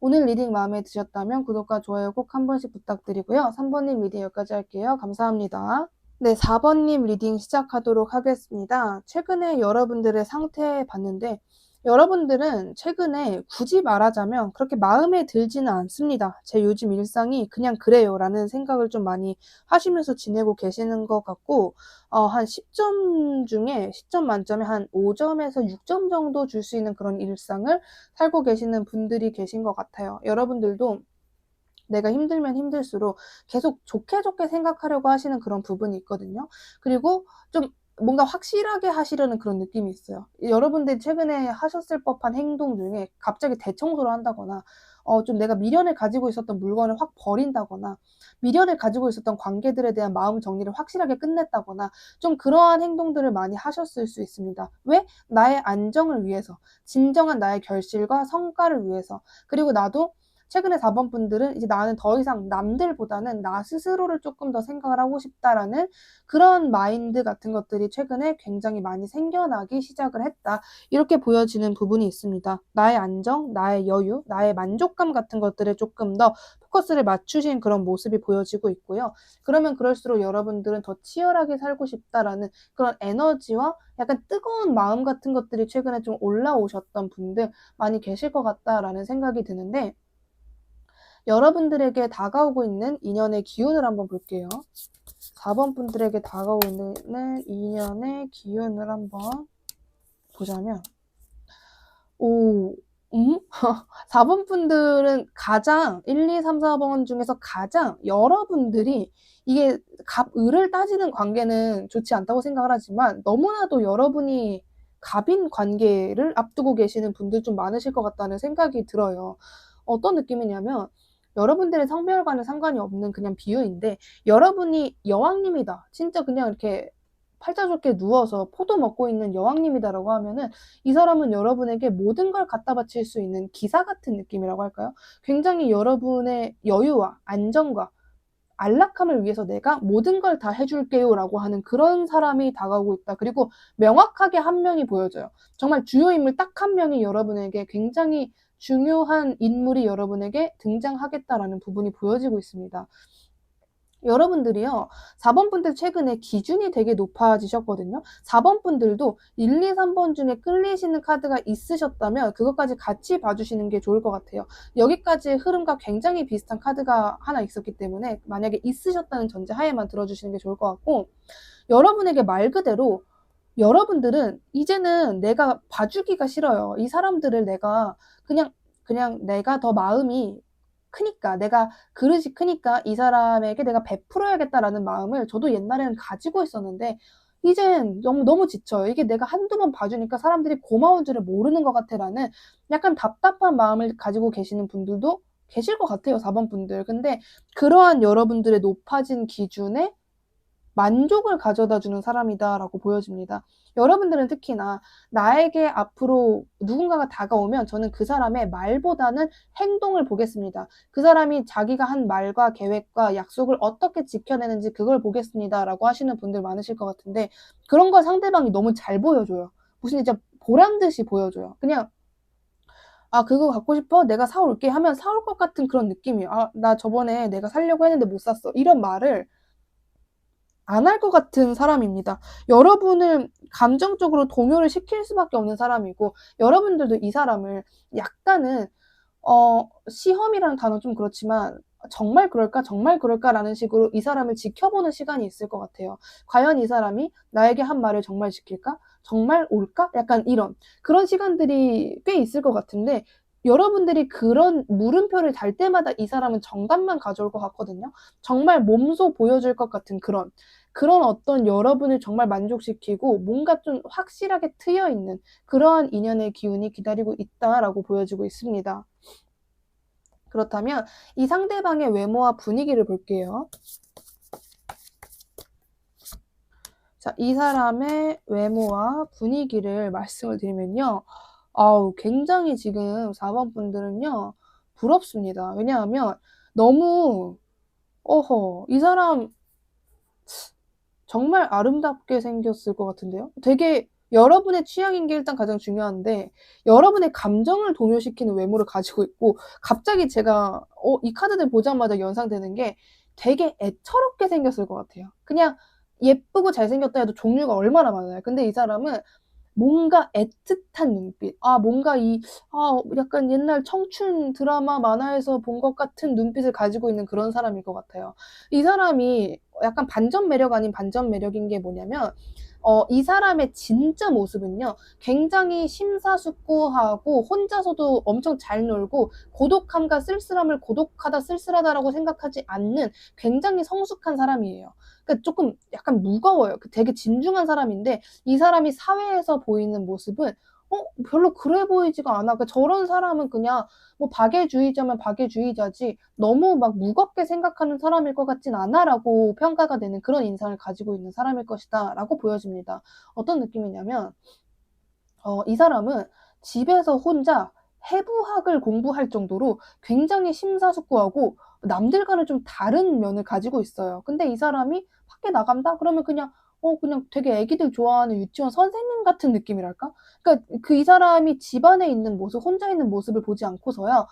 오늘 리딩 마음에 드셨다면 구독과 좋아요 꼭 한 번씩 부탁드리고요. 3번님 리딩 여기까지 할게요. 감사합니다. 네, 4번님 리딩 시작하도록 하겠습니다. 최근에 여러분들의 상태 봤는데, 여러분들은 최근에 굳이 말하자면 그렇게 마음에 들지는 않습니다. 제 요즘 일상이 그냥 그래요 라는 생각을 좀 많이 하시면서 지내고 계시는 것 같고, 한 10점 중에 10점 만점에 한 5점에서 6점 정도 줄 수 있는 그런 일상을 살고 계시는 분들이 계신 것 같아요. 여러분들도 내가 힘들면 힘들수록 계속 좋게 생각하려고 하시는 그런 부분이 있거든요. 그리고 좀 뭔가 확실하게 하시려는 그런 느낌이 있어요. 여러분들이 최근에 하셨을 법한 행동 중에 갑자기 대청소를 한다거나 좀 내가 미련을 가지고 있었던 물건을 확 버린다거나 미련을 가지고 있었던 관계들에 대한 마음 정리를 확실하게 끝냈다거나 좀 그러한 행동들을 많이 하셨을 수 있습니다. 왜? 나의 안정을 위해서, 진정한 나의 결실과 성과를 위해서. 그리고 나도 최근에 4번 분들은 이제 나는 더 이상 남들보다는 나 스스로를 조금 더 생각을 하고 싶다라는 그런 마인드 같은 것들이 최근에 굉장히 많이 생겨나기 시작을 했다. 이렇게 보여지는 부분이 있습니다. 나의 안정, 나의 여유, 나의 만족감 같은 것들에 조금 더 포커스를 맞추신 그런 모습이 보여지고 있고요. 그러면 그럴수록 여러분들은 더 치열하게 살고 싶다라는 그런 에너지와 약간 뜨거운 마음 같은 것들이 최근에 좀 올라오셨던 분들 많이 계실 것 같다라는 생각이 드는데, 여러분들에게 다가오고 있는 인연의 기운을 한번 볼게요. 4번 분들에게 다가오고 있는 인연의 기운을 한번 보자면, 오, 4번 분들은 가장 1, 2, 3, 4번 중에서 가장 여러분들이 이게 갑을을 따지는 관계는 좋지 않다고 생각을 하지만 너무나도 여러분이 갑인 관계를 앞두고 계시는 분들 좀 많으실 것 같다는 생각이 들어요. 어떤 느낌이냐면 여러분들의 성별과는 상관이 없는 그냥 비유인데, 여러분이 여왕님이다. 진짜 그냥 이렇게 팔자 좋게 누워서 포도 먹고 있는 여왕님이다라고 하면은 이 사람은 여러분에게 모든 걸 갖다 바칠 수 있는 기사 같은 느낌이라고 할까요? 굉장히 여러분의 여유와 안정과 안락함을 위해서 내가 모든 걸 다 해줄게요 라고 하는 그런 사람이 다가오고 있다. 그리고 명확하게 한 명이 보여져요. 정말 주요 인물 딱 한 명이 여러분에게 굉장히 중요한 인물이 여러분에게 등장하겠다라는 부분이 보여지고 있습니다. 여러분들이요, 4번 분들 최근에 기준이 되게 높아지셨거든요. 4번 분들도 1, 2, 3번 중에 끌리시는 카드가 있으셨다면 그것까지 같이 봐주시는 게 좋을 것 같아요. 여기까지 흐름과 굉장히 비슷한 카드가 하나 있었기 때문에 만약에 있으셨다는 전제하에만 들어주시는 게 좋을 것 같고, 여러분에게 말 그대로 여러분들은 이제는 내가 봐주기가 싫어요. 이 사람들을 내가 그냥 내가 더 마음이 크니까, 내가 그릇이 크니까 이 사람에게 내가 베풀어야겠다라는 마음을 저도 옛날에는 가지고 있었는데 이젠 너무 지쳐요. 이게 내가 한두 번 봐주니까 사람들이 고마운 줄을 모르는 것 같아라는 약간 답답한 마음을 가지고 계시는 분들도 계실 것 같아요. 4번 분들. 근데 그러한 여러분들의 높아진 기준에 만족을 가져다 주는 사람이다라고 보여집니다. 여러분들은 특히나 나에게 앞으로 누군가가 다가오면 저는 그 사람의 말보다는 행동을 보겠습니다. 그 사람이 자기가 한 말과 계획과 약속을 어떻게 지켜내는지 그걸 보겠습니다라고 하시는 분들 많으실 것 같은데, 그런 걸 상대방이 너무 잘 보여줘요. 무슨 진짜 보란 듯이 보여줘요. 그냥 그거 갖고 싶어? 내가 사올게 하면 사올 것 같은 그런 느낌이에요. 나 저번에 내가 사려고 했는데 못 샀어. 이런 말을 안 할 것 같은 사람입니다. 여러분을 감정적으로 동요를 시킬 수밖에 없는 사람이고, 여러분들도 이 사람을 약간은 시험이라는 단어 좀 그렇지만 정말 그럴까? 정말 그럴까?라는 식으로 이 사람을 지켜보는 시간이 있을 것 같아요. 과연 이 사람이 나에게 한 말을 정말 지킬까? 정말 올까? 약간 그런 시간들이 꽤 있을 것 같은데, 여러분들이 그런 물음표를 달 때마다 이 사람은 정답만 가져올 것 같거든요. 정말 몸소 보여줄 것 같은 그런 어떤 여러분을 정말 만족시키고 뭔가 좀 확실하게 트여있는 그러한 인연의 기운이 기다리고 있다라고 보여지고 있습니다. 그렇다면 이 상대방의 외모와 분위기를 볼게요. 자, 이 사람의 외모와 분위기를 말씀을 드리면요. 굉장히 지금 4번 분들은요, 부럽습니다. 왜냐하면 너무, 이 사람 정말 아름답게 생겼을 것 같은데요. 되게 여러분의 취향인 게 일단 가장 중요한데, 여러분의 감정을 동요시키는 외모를 가지고 있고, 갑자기 제가 이 카드들 보자마자 연상되는 게 되게 애처롭게 생겼을 것 같아요. 그냥 예쁘고 잘생겼다 해도 종류가 얼마나 많아요. 근데 이 사람은 뭔가 애틋한 눈빛, 뭔가 약간 옛날 청춘 드라마 만화에서 본 것 같은 눈빛을 가지고 있는 그런 사람일 것 같아요. 이 사람이 약간 반전 매력 아닌 반전 매력인 게 뭐냐면, 이 사람의 진짜 모습은요, 굉장히 심사숙고하고 혼자서도 엄청 잘 놀고 고독함과 쓸쓸함을 고독하다 쓸쓸하다라고 생각하지 않는 굉장히 성숙한 사람이에요. 그러니까 조금 약간 무거워요. 되게 진중한 사람인데 이 사람이 사회에서 보이는 모습은 별로 그래 보이지가 않아. 그러니까 저런 사람은 그냥 뭐 박애주의자면 박애주의자지 너무 막 무겁게 생각하는 사람일 것 같진 않아라고 평가가 되는 그런 인상을 가지고 있는 사람일 것이다라고 보여집니다. 어떤 느낌이냐면 이 사람은 집에서 혼자 해부학을 공부할 정도로 굉장히 심사숙고하고 남들과는 좀 다른 면을 가지고 있어요. 근데 이 사람이 밖에 나간다? 그러면 그냥 되게 애기들 좋아하는 유치원 선생님 같은 느낌이랄까? 그러니까 이 사람이 집안에 있는 모습, 혼자 있는 모습을 보지 않고서야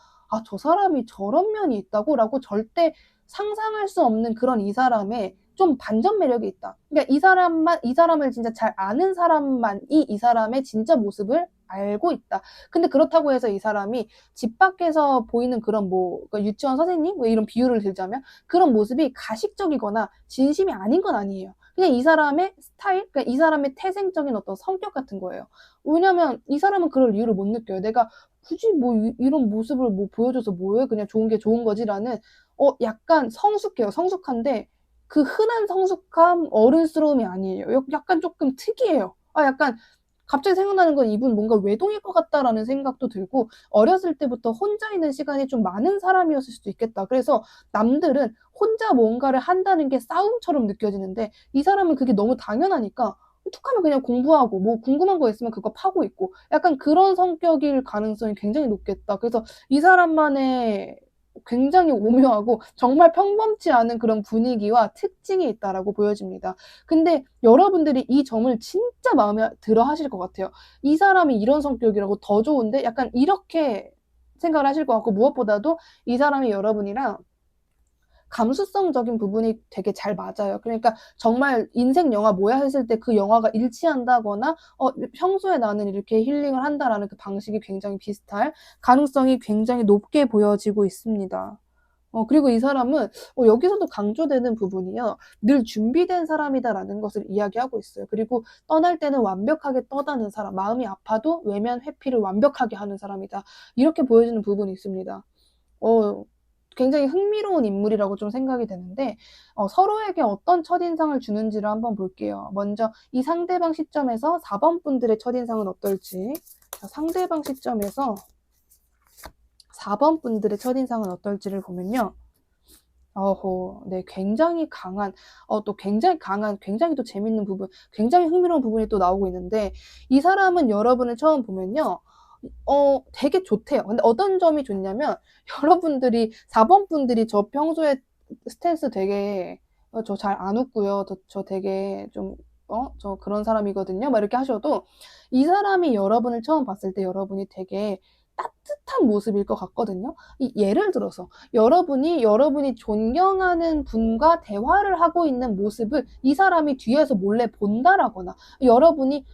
저 사람이 저런 면이 있다고라고 절대 상상할 수 없는 그런 이 사람의 좀 반전 매력이 있다. 그러니까 이 사람을 진짜 잘 아는 사람만이 이 사람의 진짜 모습을 알고 있다. 근데 그렇다고 해서 이 사람이 집 밖에서 보이는 그런 그러니까 유치원 선생님? 뭐 이런 비유를 들자면 그런 모습이 가식적이거나 진심이 아닌 건 아니에요. 그냥 이 사람의 스타일, 그러니까 이 사람의 태생적인 어떤 성격 같은 거예요. 왜냐면 이 사람은 그럴 이유를 못 느껴요. 내가 굳이 이런 모습을 보여줘서 뭐해? 그냥 좋은 게 좋은 거지라는 약간 성숙해요. 성숙한데 그 흔한 성숙함, 어른스러움이 아니에요. 약간 조금 특이해요. 약간 갑자기 생각나는 건 이분 뭔가 외동일 것 같다라는 생각도 들고 어렸을 때부터 혼자 있는 시간이 좀 많은 사람이었을 수도 있겠다. 그래서 남들은 혼자 뭔가를 한다는 게 싸움처럼 느껴지는데 이 사람은 그게 너무 당연하니까 툭하면 그냥 공부하고 뭐 궁금한 거 있으면 그거 파고 있고 약간 그런 성격일 가능성이 굉장히 높겠다. 그래서 이 사람만의 굉장히 오묘하고 정말 평범치 않은 그런 분위기와 특징이 있다라고 보여집니다. 근데 여러분들이 이 점을 진짜 마음에 들어 하실 것 같아요. 이 사람이 이런 성격이라고 더 좋은데 약간 이렇게 생각을 하실 것 같고 무엇보다도 이 사람이 여러분이랑 감수성적인 부분이 되게 잘 맞아요. 그러니까 정말 인생 영화 뭐야 했을 때 그 영화가 일치한다거나 평소에 나는 이렇게 힐링을 한다라는 그 방식이 굉장히 비슷할 가능성이 굉장히 높게 보여지고 있습니다. 그리고 이 사람은 여기서도 강조되는 부분이요. 늘 준비된 사람이다라는 것을 이야기하고 있어요. 그리고 떠날 때는 완벽하게 떠나는 사람, 마음이 아파도 외면 회피를 완벽하게 하는 사람이다. 이렇게 보여지는 부분이 있습니다. 굉장히 흥미로운 인물이라고 좀 생각이 되는데 서로에게 어떤 첫인상을 주는지를 한번 볼게요. 먼저 이 상대방 시점에서 4번 분들의 첫인상은 어떨지. 상대방 시점에서 4번 분들의 첫인상은 어떨지를 보면요. 네, 굉장히 강한, 또 굉장히 강한, 굉장히 또 재밌는 부분, 굉장히 흥미로운 부분이 또 나오고 있는데, 이 사람은 여러분을 처음 보면요, 되게 좋대요. 근데 어떤 점이 좋냐면, 여러분들이, 4번 분들이 저 평소에 스탠스 되게, 저 잘 안 웃고요. 저 되게 좀, 저 그런 사람이거든요. 막 이렇게 하셔도, 이 사람이 여러분을 처음 봤을 때 여러분이 되게 따뜻한 모습일 것 같거든요. 예를 들어서, 여러분이 존경하는 분과 대화를 하고 있는 모습을 이 사람이 뒤에서 몰래 본다라거나, 여러분이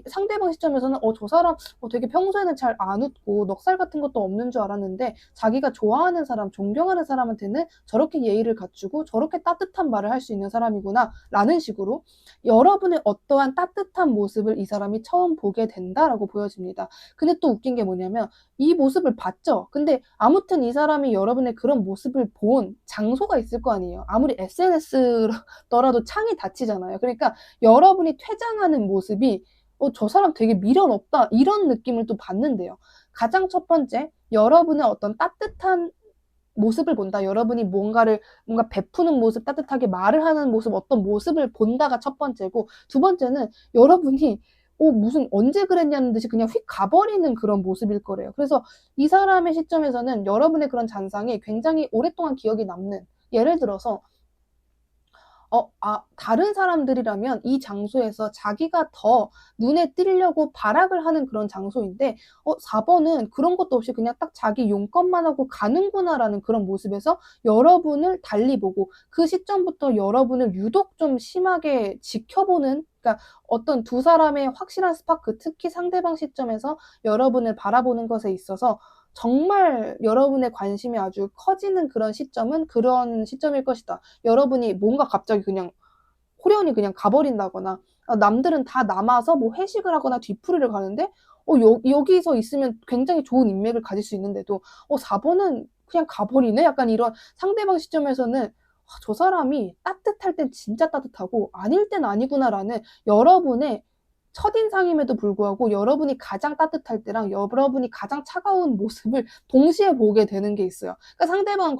상대방 시점에서는 저 사람 되게 평소에는 잘 안 웃고 넉살 같은 것도 없는 줄 알았는데 자기가 좋아하는 사람, 존경하는 사람한테는 저렇게 예의를 갖추고 저렇게 따뜻한 말을 할 수 있는 사람이구나 라는 식으로 여러분의 어떠한 따뜻한 모습을 이 사람이 처음 보게 된다라고 보여집니다. 근데 또 웃긴 게 뭐냐면 이 모습을 봤죠. 근데 아무튼 이 사람이 여러분의 그런 모습을 본 장소가 있을 거 아니에요. 아무리 SNS더라도 창이 닫히잖아요. 그러니까 여러분이 퇴장하는 모습이 저 사람 되게 미련 없다. 이런 느낌을 또 받는데요. 가장 첫 번째, 여러분의 어떤 따뜻한 모습을 본다. 여러분이 뭔가 베푸는 모습, 따뜻하게 말을 하는 모습, 어떤 모습을 본다가 첫 번째고, 두 번째는 여러분이 무슨 언제 그랬냐는 듯이 그냥 휙 가버리는 그런 모습일 거래요. 그래서 이 사람의 시점에서는 여러분의 그런 잔상이 굉장히 오랫동안 기억이 남는, 예를 들어서 다른 사람들이라면 이 장소에서 자기가 더 눈에 띄려고 발악을 하는 그런 장소인데 4번은 그런 것도 없이 그냥 딱 자기 용건만 하고 가는구나라는 그런 모습에서 여러분을 달리 보고 그 시점부터 여러분을 유독 좀 심하게 지켜보는, 그러니까 어떤 두 사람의 확실한 스파크, 특히 상대방 시점에서 여러분을 바라보는 것에 있어서 정말 여러분의 관심이 아주 커지는 그런 시점은 그런 시점일 것이다. 여러분이 뭔가 갑자기 그냥 호련히 그냥 가버린다거나 남들은 다 남아서 뭐 회식을 하거나 뒤풀이를 가는데 여기서 있으면 굉장히 좋은 인맥을 가질 수 있는데도 4번은 그냥 가버리네? 약간 이런 상대방 시점에서는 저 사람이 따뜻할 땐 진짜 따뜻하고 아닐 땐 아니구나라는 여러분의 첫인상임에도 불구하고 여러분이 가장 따뜻할 때랑 여러분이 가장 차가운 모습을 동시에 보게 되는 게 있어요. 그러니까 상대방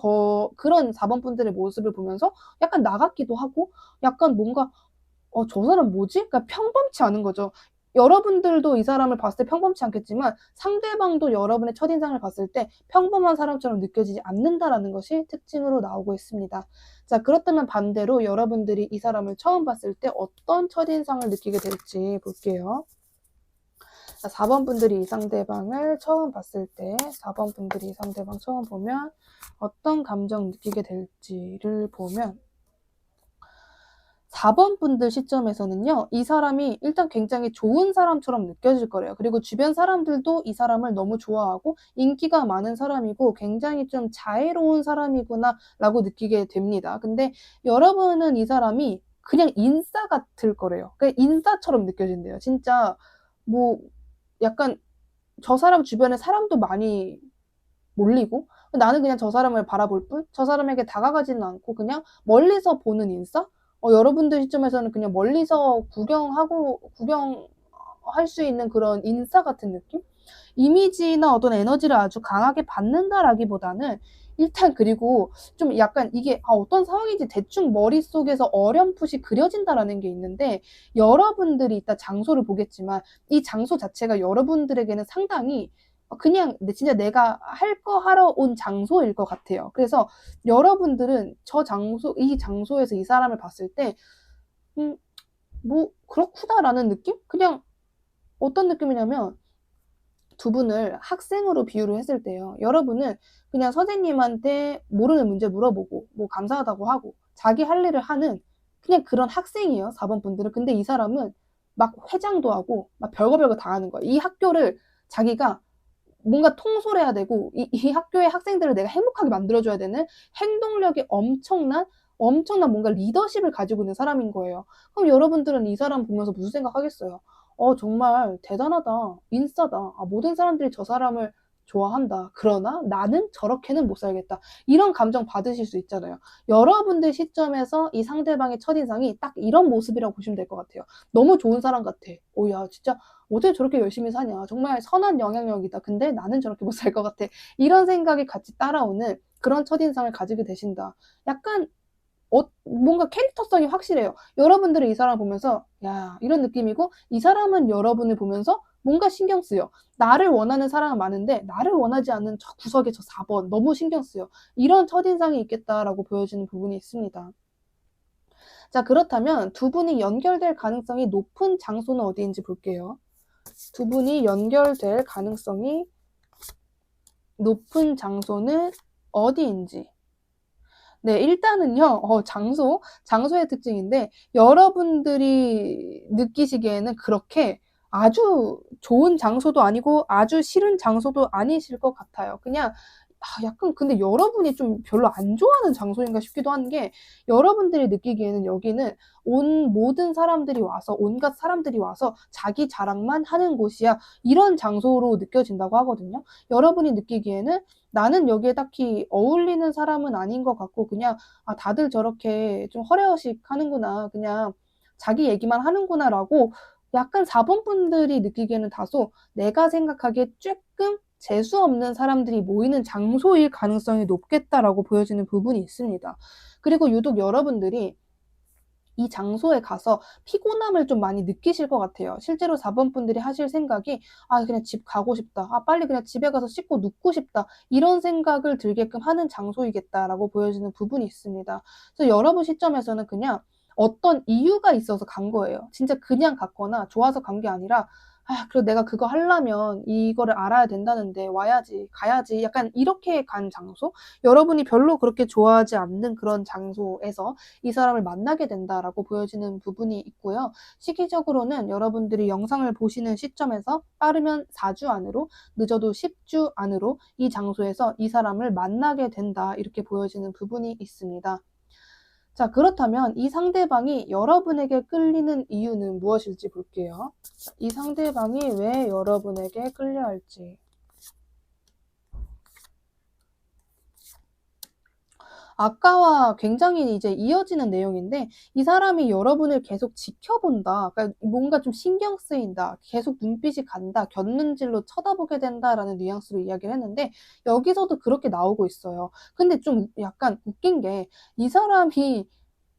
그런 4번 분들의 모습을 보면서 약간 나같기도 하고 약간 뭔가 저 사람 뭐지? 그러니까 평범치 않은 거죠. 여러분들도 이 사람을 봤을 때 평범치 않겠지만 상대방도 여러분의 첫인상을 봤을 때 평범한 사람처럼 느껴지지 않는다라는 것이 특징으로 나오고 있습니다. 자, 그렇다면 반대로 여러분들이 이 사람을 처음 봤을 때 어떤 첫인상을 느끼게 될지 볼게요. 자, 4번 분들이 이 상대방을 처음 봤을 때 4번 분들이 이 상대방 처음 보면 어떤 감정 느끼게 될지를 보면 4번 분들 시점에서는요, 이 사람이 일단 굉장히 좋은 사람처럼 느껴질 거래요. 그리고 주변 사람들도 이 사람을 너무 좋아하고 인기가 많은 사람이고 굉장히 좀 자애로운 사람이구나 라고 느끼게 됩니다. 근데 여러분은 이 사람이 그냥 인싸 같을 거래요. 그냥 인싸처럼 느껴진대요. 진짜 뭐 약간 저 사람 주변에 사람도 많이 몰리고 나는 그냥 저 사람을 바라볼 뿐, 저 사람에게 다가가지는 않고 그냥 멀리서 보는 인싸? 여러분들 시점에서는 그냥 멀리서 구경할 수 있는 그런 인싸 같은 느낌? 이미지나 어떤 에너지를 아주 강하게 받는다라기보다는 일단 그리고 좀 약간 이게 어떤 상황인지 대충 머릿속에서 어렴풋이 그려진다라는 게 있는데 여러분들이 이따 장소를 보겠지만 이 장소 자체가 여러분들에게는 상당히 그냥 진짜 내가 할 거 하러 온 장소일 것 같아요. 그래서 여러분들은 이 장소에서 이 사람을 봤을 때 뭐 그렇구나라는 느낌? 그냥 어떤 느낌이냐면 두 분을 학생으로 비유를 했을 때요. 여러분은 그냥 선생님한테 모르는 문제 물어보고 뭐 감사하다고 하고 자기 할 일을 하는 그냥 그런 학생이에요. 4번 분들은. 근데 이 사람은 막 회장도 하고 막 별거 다 하는 거예요. 이 학교를 자기가 뭔가 통솔해야 되고 이 학교의 학생들을 내가 행복하게 만들어줘야 되는 행동력이 엄청난 뭔가 리더십을 가지고 있는 사람인 거예요. 그럼 여러분들은 이 사람 보면서 무슨 생각하겠어요? 정말 대단하다. 인싸다. 모든 사람들이 저 사람을 좋아한다. 그러나 나는 저렇게는 못 살겠다. 이런 감정 받으실 수 있잖아요. 여러분들 시점에서 이 상대방의 첫인상이 딱 이런 모습이라고 보시면 될 것 같아요. 너무 좋은 사람 같아. 야, 진짜 어떻게 저렇게 열심히 사냐. 정말 선한 영향력이다. 근데 나는 저렇게 못 살 것 같아. 이런 생각이 같이 따라오는 그런 첫인상을 가지게 되신다. 약간 뭔가 캐릭터성이 확실해요. 여러분들은 이 사람 보면서 야 이런 느낌이고 이 사람은 여러분을 보면서 뭔가 신경 쓰여. 나를 원하는 사람은 많은데 나를 원하지 않는 저 구석의 저 4번 너무 신경 쓰여. 이런 첫인상이 있겠다라고 보여지는 부분이 있습니다. 자, 그렇다면 두 분이 연결될 가능성이 높은 장소는 어디인지 볼게요. 두 분이 연결될 가능성이 높은 장소는 어디인지. 네, 일단은요, 장소의 특징인데, 여러분들이 느끼시기에는 그렇게 아주 좋은 장소도 아니고 아주 싫은 장소도 아니실 것 같아요. 그냥, 약간 근데 여러분이 좀 별로 안 좋아하는 장소인가 싶기도 한 게, 여러분들이 느끼기에는 여기는 모든 사람들이 와서, 온갖 사람들이 와서 자기 자랑만 하는 곳이야. 이런 장소로 느껴진다고 하거든요. 여러분이 느끼기에는 나는 여기에 딱히 어울리는 사람은 아닌 것 같고 그냥 다들 저렇게 좀 허례허식 하는구나. 그냥 자기 얘기만 하는구나라고 약간 4번 분들이 느끼기에는 다소 내가 생각하기에 조금 재수 없는 사람들이 모이는 장소일 가능성이 높겠다라고 보여지는 부분이 있습니다. 그리고 유독 여러분들이 이 장소에 가서 피곤함을 좀 많이 느끼실 것 같아요. 실제로 4번 분들이 하실 생각이 그냥 집 가고 싶다. 빨리 그냥 집에 가서 씻고 눕고 싶다. 이런 생각을 들게끔 하는 장소이겠다라고 보여지는 부분이 있습니다. 그래서 여러분 시점에서는 그냥 어떤 이유가 있어서 간 거예요. 진짜 그냥 갔거나 좋아서 간 게 아니라 그래도 내가 그거 하려면 이거를 알아야 된다는데 와야지, 가야지. 약간 이렇게 간 장소? 여러분이 별로 그렇게 좋아하지 않는 그런 장소에서 이 사람을 만나게 된다라고 보여지는 부분이 있고요. 시기적으로는 여러분들이 영상을 보시는 시점에서 빠르면 4주 안으로, 늦어도 10주 안으로 이 장소에서 이 사람을 만나게 된다. 이렇게 보여지는 부분이 있습니다. 자, 그렇다면 이 상대방이 여러분에게 끌리는 이유는 무엇일지 볼게요. 자, 이 상대방이 왜 여러분에게 끌려할지. 아까와 굉장히 이제 이어지는 내용인데 이 사람이 여러분을 계속 지켜본다. 그러니까 뭔가 좀 신경 쓰인다. 계속 눈빛이 간다. 곁눈질로 쳐다보게 된다라는 뉘앙스로 이야기를 했는데 여기서도 그렇게 나오고 있어요. 근데 좀 약간 웃긴 게 이 사람이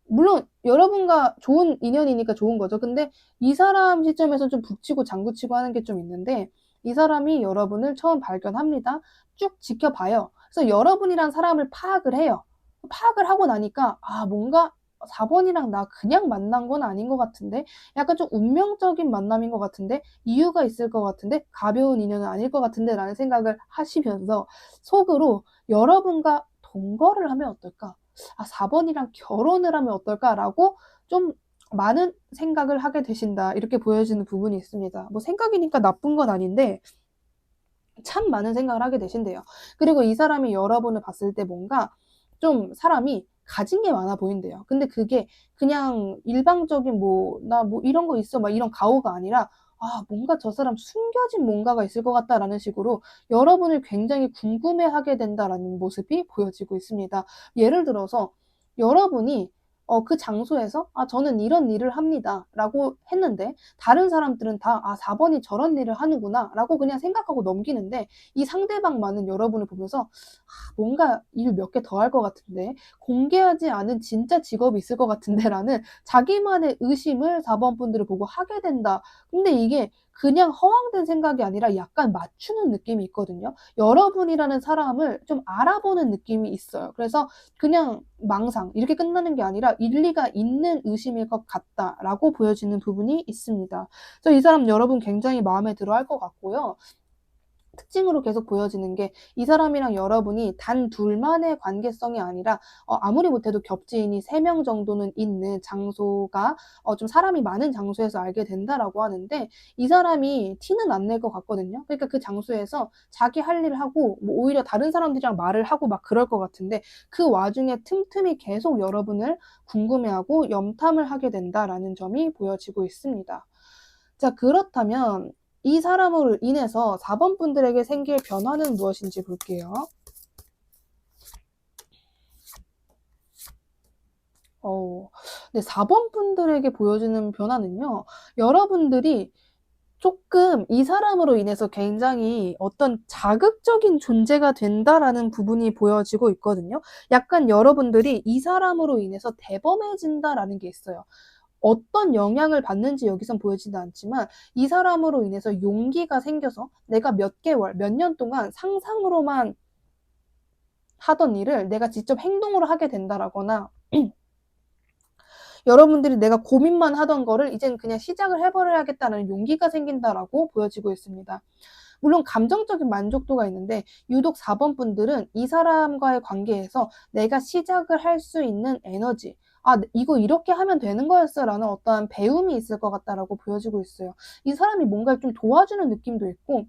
물론 여러분과 좋은 인연이니까 좋은 거죠. 근데 이 사람 시점에서 좀 북치고 장구치고 하는 게 좀 있는데 이 사람이 여러분을 처음 발견합니다. 쭉 지켜봐요. 그래서 여러분이란 사람을 파악을 해요. 파악을 하고 나니까 뭔가 4번이랑 나 그냥 만난 건 아닌 것 같은데 약간 좀 운명적인 만남인 것 같은데 이유가 있을 것 같은데 가벼운 인연은 아닐 것 같은데 라는 생각을 하시면서 속으로 여러분과 동거를 하면 어떨까? 4번이랑 결혼을 하면 어떨까라고 좀 많은 생각을 하게 되신다. 이렇게 보여지는 부분이 있습니다. 뭐 생각이니까 나쁜 건 아닌데 참 많은 생각을 하게 되신대요. 그리고 이 사람이 여러분을 봤을 때 뭔가 좀 사람이 가진 게 많아 보인대요. 근데 그게 그냥 일방적인 나 이런 거 있어 막 이런 가오가 아니라 뭔가 저 사람 숨겨진 뭔가가 있을 것 같다라는 식으로 여러분을 굉장히 궁금해하게 된다라는 모습이 보여지고 있습니다. 예를 들어서 여러분이 그 장소에서 저는 이런 일을 합니다라고 했는데 다른 사람들은 다 4번이 저런 일을 하는구나라고 그냥 생각하고 넘기는데 이 상대방만은 여러분을 보면서 뭔가 일 몇 개 더 할 것 같은데 공개하지 않은 진짜 직업이 있을 것 같은데라는 자기만의 의심을 4번 분들을 보고 하게 된다. 근데 이게 그냥 허황된 생각이 아니라 약간 맞추는 느낌이 있거든요. 여러분이라는 사람을 좀 알아보는 느낌이 있어요. 그래서 그냥 망상 이렇게 끝나는 게 아니라 일리가 있는 의심일 것 같다라고 보여지는 부분이 있습니다. 그래서 이 사람 여러분 굉장히 마음에 들어 할 것 같고요. 특징으로 계속 보여지는 게 이 사람이랑 여러분이 단 둘만의 관계성이 아니라 아무리 못해도 겹지인이 3명 정도는 있는 장소가 좀 사람이 많은 장소에서 알게 된다라고 하는데 이 사람이 티는 안 낼 것 같거든요. 그러니까 그 장소에서 자기 할 일을 하고 뭐 오히려 다른 사람들이랑 말을 하고 막 그럴 것 같은데 그 와중에 틈틈이 계속 여러분을 궁금해하고 염탐을 하게 된다라는 점이 보여지고 있습니다. 자, 그렇다면 이 사람으로 인해서 4번 분들에게 생길 변화는 무엇인지 볼게요. 네, 4번 분들에게 보여지는 변화는요. 여러분들이 조금 이 사람으로 인해서 굉장히 어떤 자극적인 존재가 된다라는 부분이 보여지고 있거든요. 약간 여러분들이 이 사람으로 인해서 대범해진다라는 게 있어요. 어떤 영향을 받는지 여기선 보여지지 않지만 이 사람으로 인해서 용기가 생겨서 내가 몇 개월, 몇 년 동안 상상으로만 하던 일을 내가 직접 행동으로 하게 된다라거나 여러분들이 내가 고민만 하던 거를 이젠 그냥 시작을 해버려야겠다는 용기가 생긴다라고 보여지고 있습니다. 물론 감정적인 만족도가 있는데 유독 4번 분들은 이 사람과의 관계에서 내가 시작을 할 수 있는 에너지 이거 이렇게 하면 되는 거였어 라는 어떠한 배움이 있을 것 같다라고 보여지고 있어요. 이 사람이 뭔가를 좀 도와주는 느낌도 있고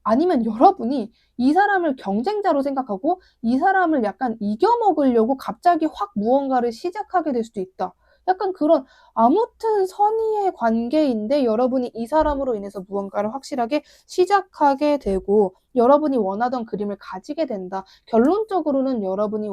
아니면 여러분이 이 사람을 경쟁자로 생각하고 이 사람을 약간 이겨먹으려고 갑자기 확 무언가를 시작하게 될 수도 있다. 약간 그런 아무튼 선의의 관계인데 여러분이 이 사람으로 인해서 무언가를 확실하게 시작하게 되고 여러분이 원하던 그림을 가지게 된다. 결론적으로는 여러분이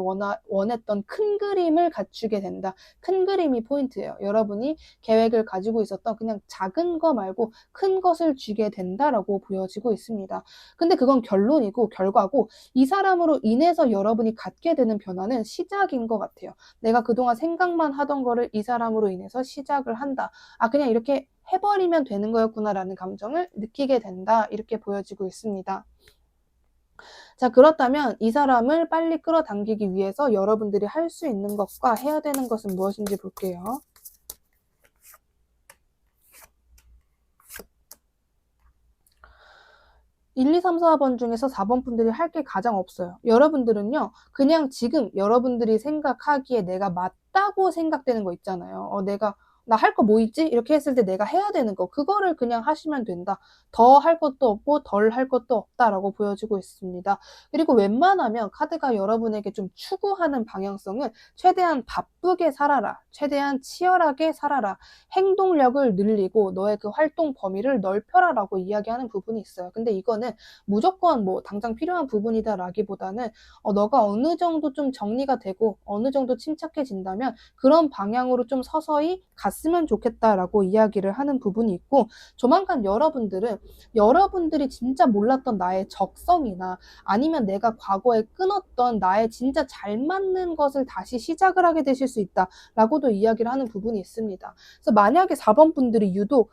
원했던 큰 그림을 갖추게 된다. 큰 그림이 포인트예요. 여러분이 계획을 가지고 있었던 그냥 작은 거 말고 큰 것을 쥐게 된다라고 보여지고 있습니다. 근데 그건 결론이고 결과고 이 사람으로 인해서 여러분이 갖게 되는 변화는 시작인 것 같아요. 내가 그동안 생각만 하던 거를 이 사람으로 인해서 시작을 한다. 그냥 이렇게 해버리면 되는 거였구나라는 감정을 느끼게 된다. 이렇게 보여지고 있습니다. 자, 그렇다면 이 사람을 빨리 끌어당기기 위해서 여러분들이 할 수 있는 것과 해야 되는 것은 무엇인지 볼게요. 1, 2, 3, 4번 중에서 4번 분들이 할 게 가장 없어요. 여러분들은요, 그냥 지금 여러분들이 생각하기에 내가 맞다고 생각되는 거 있잖아요. 내가 나 할 거 뭐 있지? 이렇게 했을 때 내가 해야 되는 거 그거를 그냥 하시면 된다. 더 할 것도 없고 덜 할 것도 없다라고 보여지고 있습니다. 그리고 웬만하면 카드가 여러분에게 좀 추구하는 방향성은 최대한 바쁘게 살아라. 최대한 치열하게 살아라. 행동력을 늘리고 너의 그 활동 범위를 넓혀라라고 이야기하는 부분이 있어요. 근데 이거는 무조건 뭐 당장 필요한 부분이다라기보다는 너가 어느 정도 좀 정리가 되고 어느 정도 침착해진다면 그런 방향으로 좀 서서히 갔으면 좋겠다라고 이야기를 하는 부분이 있고, 조만간 여러분들이 진짜 몰랐던 나의 적성이나 아니면 내가 과거에 끊었던 나의 진짜 잘 맞는 것을 다시 시작을 하게 되실 수 있다라고도 이야기를 하는 부분이 있습니다. 그래서 만약에 4번 분들이 유독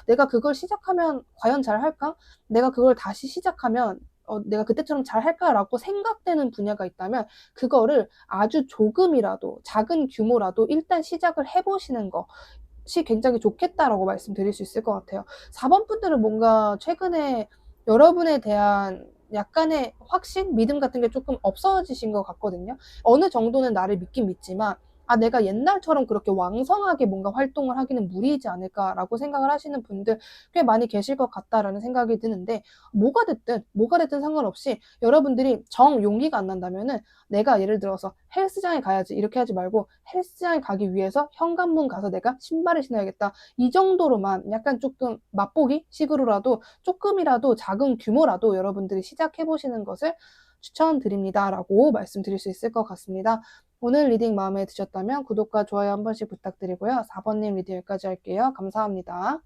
내가 그걸 시작하면 과연 잘할까? 내가 그걸 다시 시작하면 내가 그때처럼 잘할까라고 생각되는 분야가 있다면 그거를 아주 조금이라도 작은 규모라도 일단 시작을 해보시는 것이 굉장히 좋겠다라고 말씀드릴 수 있을 것 같아요. 4번 분들은 뭔가 최근에 여러분에 대한 약간의 확신, 믿음 같은 게 조금 없어지신 것 같거든요. 어느 정도는 나를 믿긴 믿지만 내가 옛날처럼 그렇게 왕성하게 뭔가 활동을 하기는 무리이지 않을까라고 생각을 하시는 분들 꽤 많이 계실 것 같다라는 생각이 드는데, 뭐가 됐든 상관없이 여러분들이 정 용기가 안 난다면은 내가 예를 들어서 헬스장에 가야지 이렇게 하지 말고 헬스장에 가기 위해서 현관문 가서 내가 신발을 신어야겠다. 이 정도로만 약간 조금 맛보기 식으로라도 조금이라도 작은 규모라도 여러분들이 시작해 보시는 것을 추천드립니다라고 말씀드릴 수 있을 것 같습니다. 오늘 리딩 마음에 드셨다면 구독과 좋아요 한 번씩 부탁드리고요. 4번님 리딩 여기까지 할게요. 감사합니다.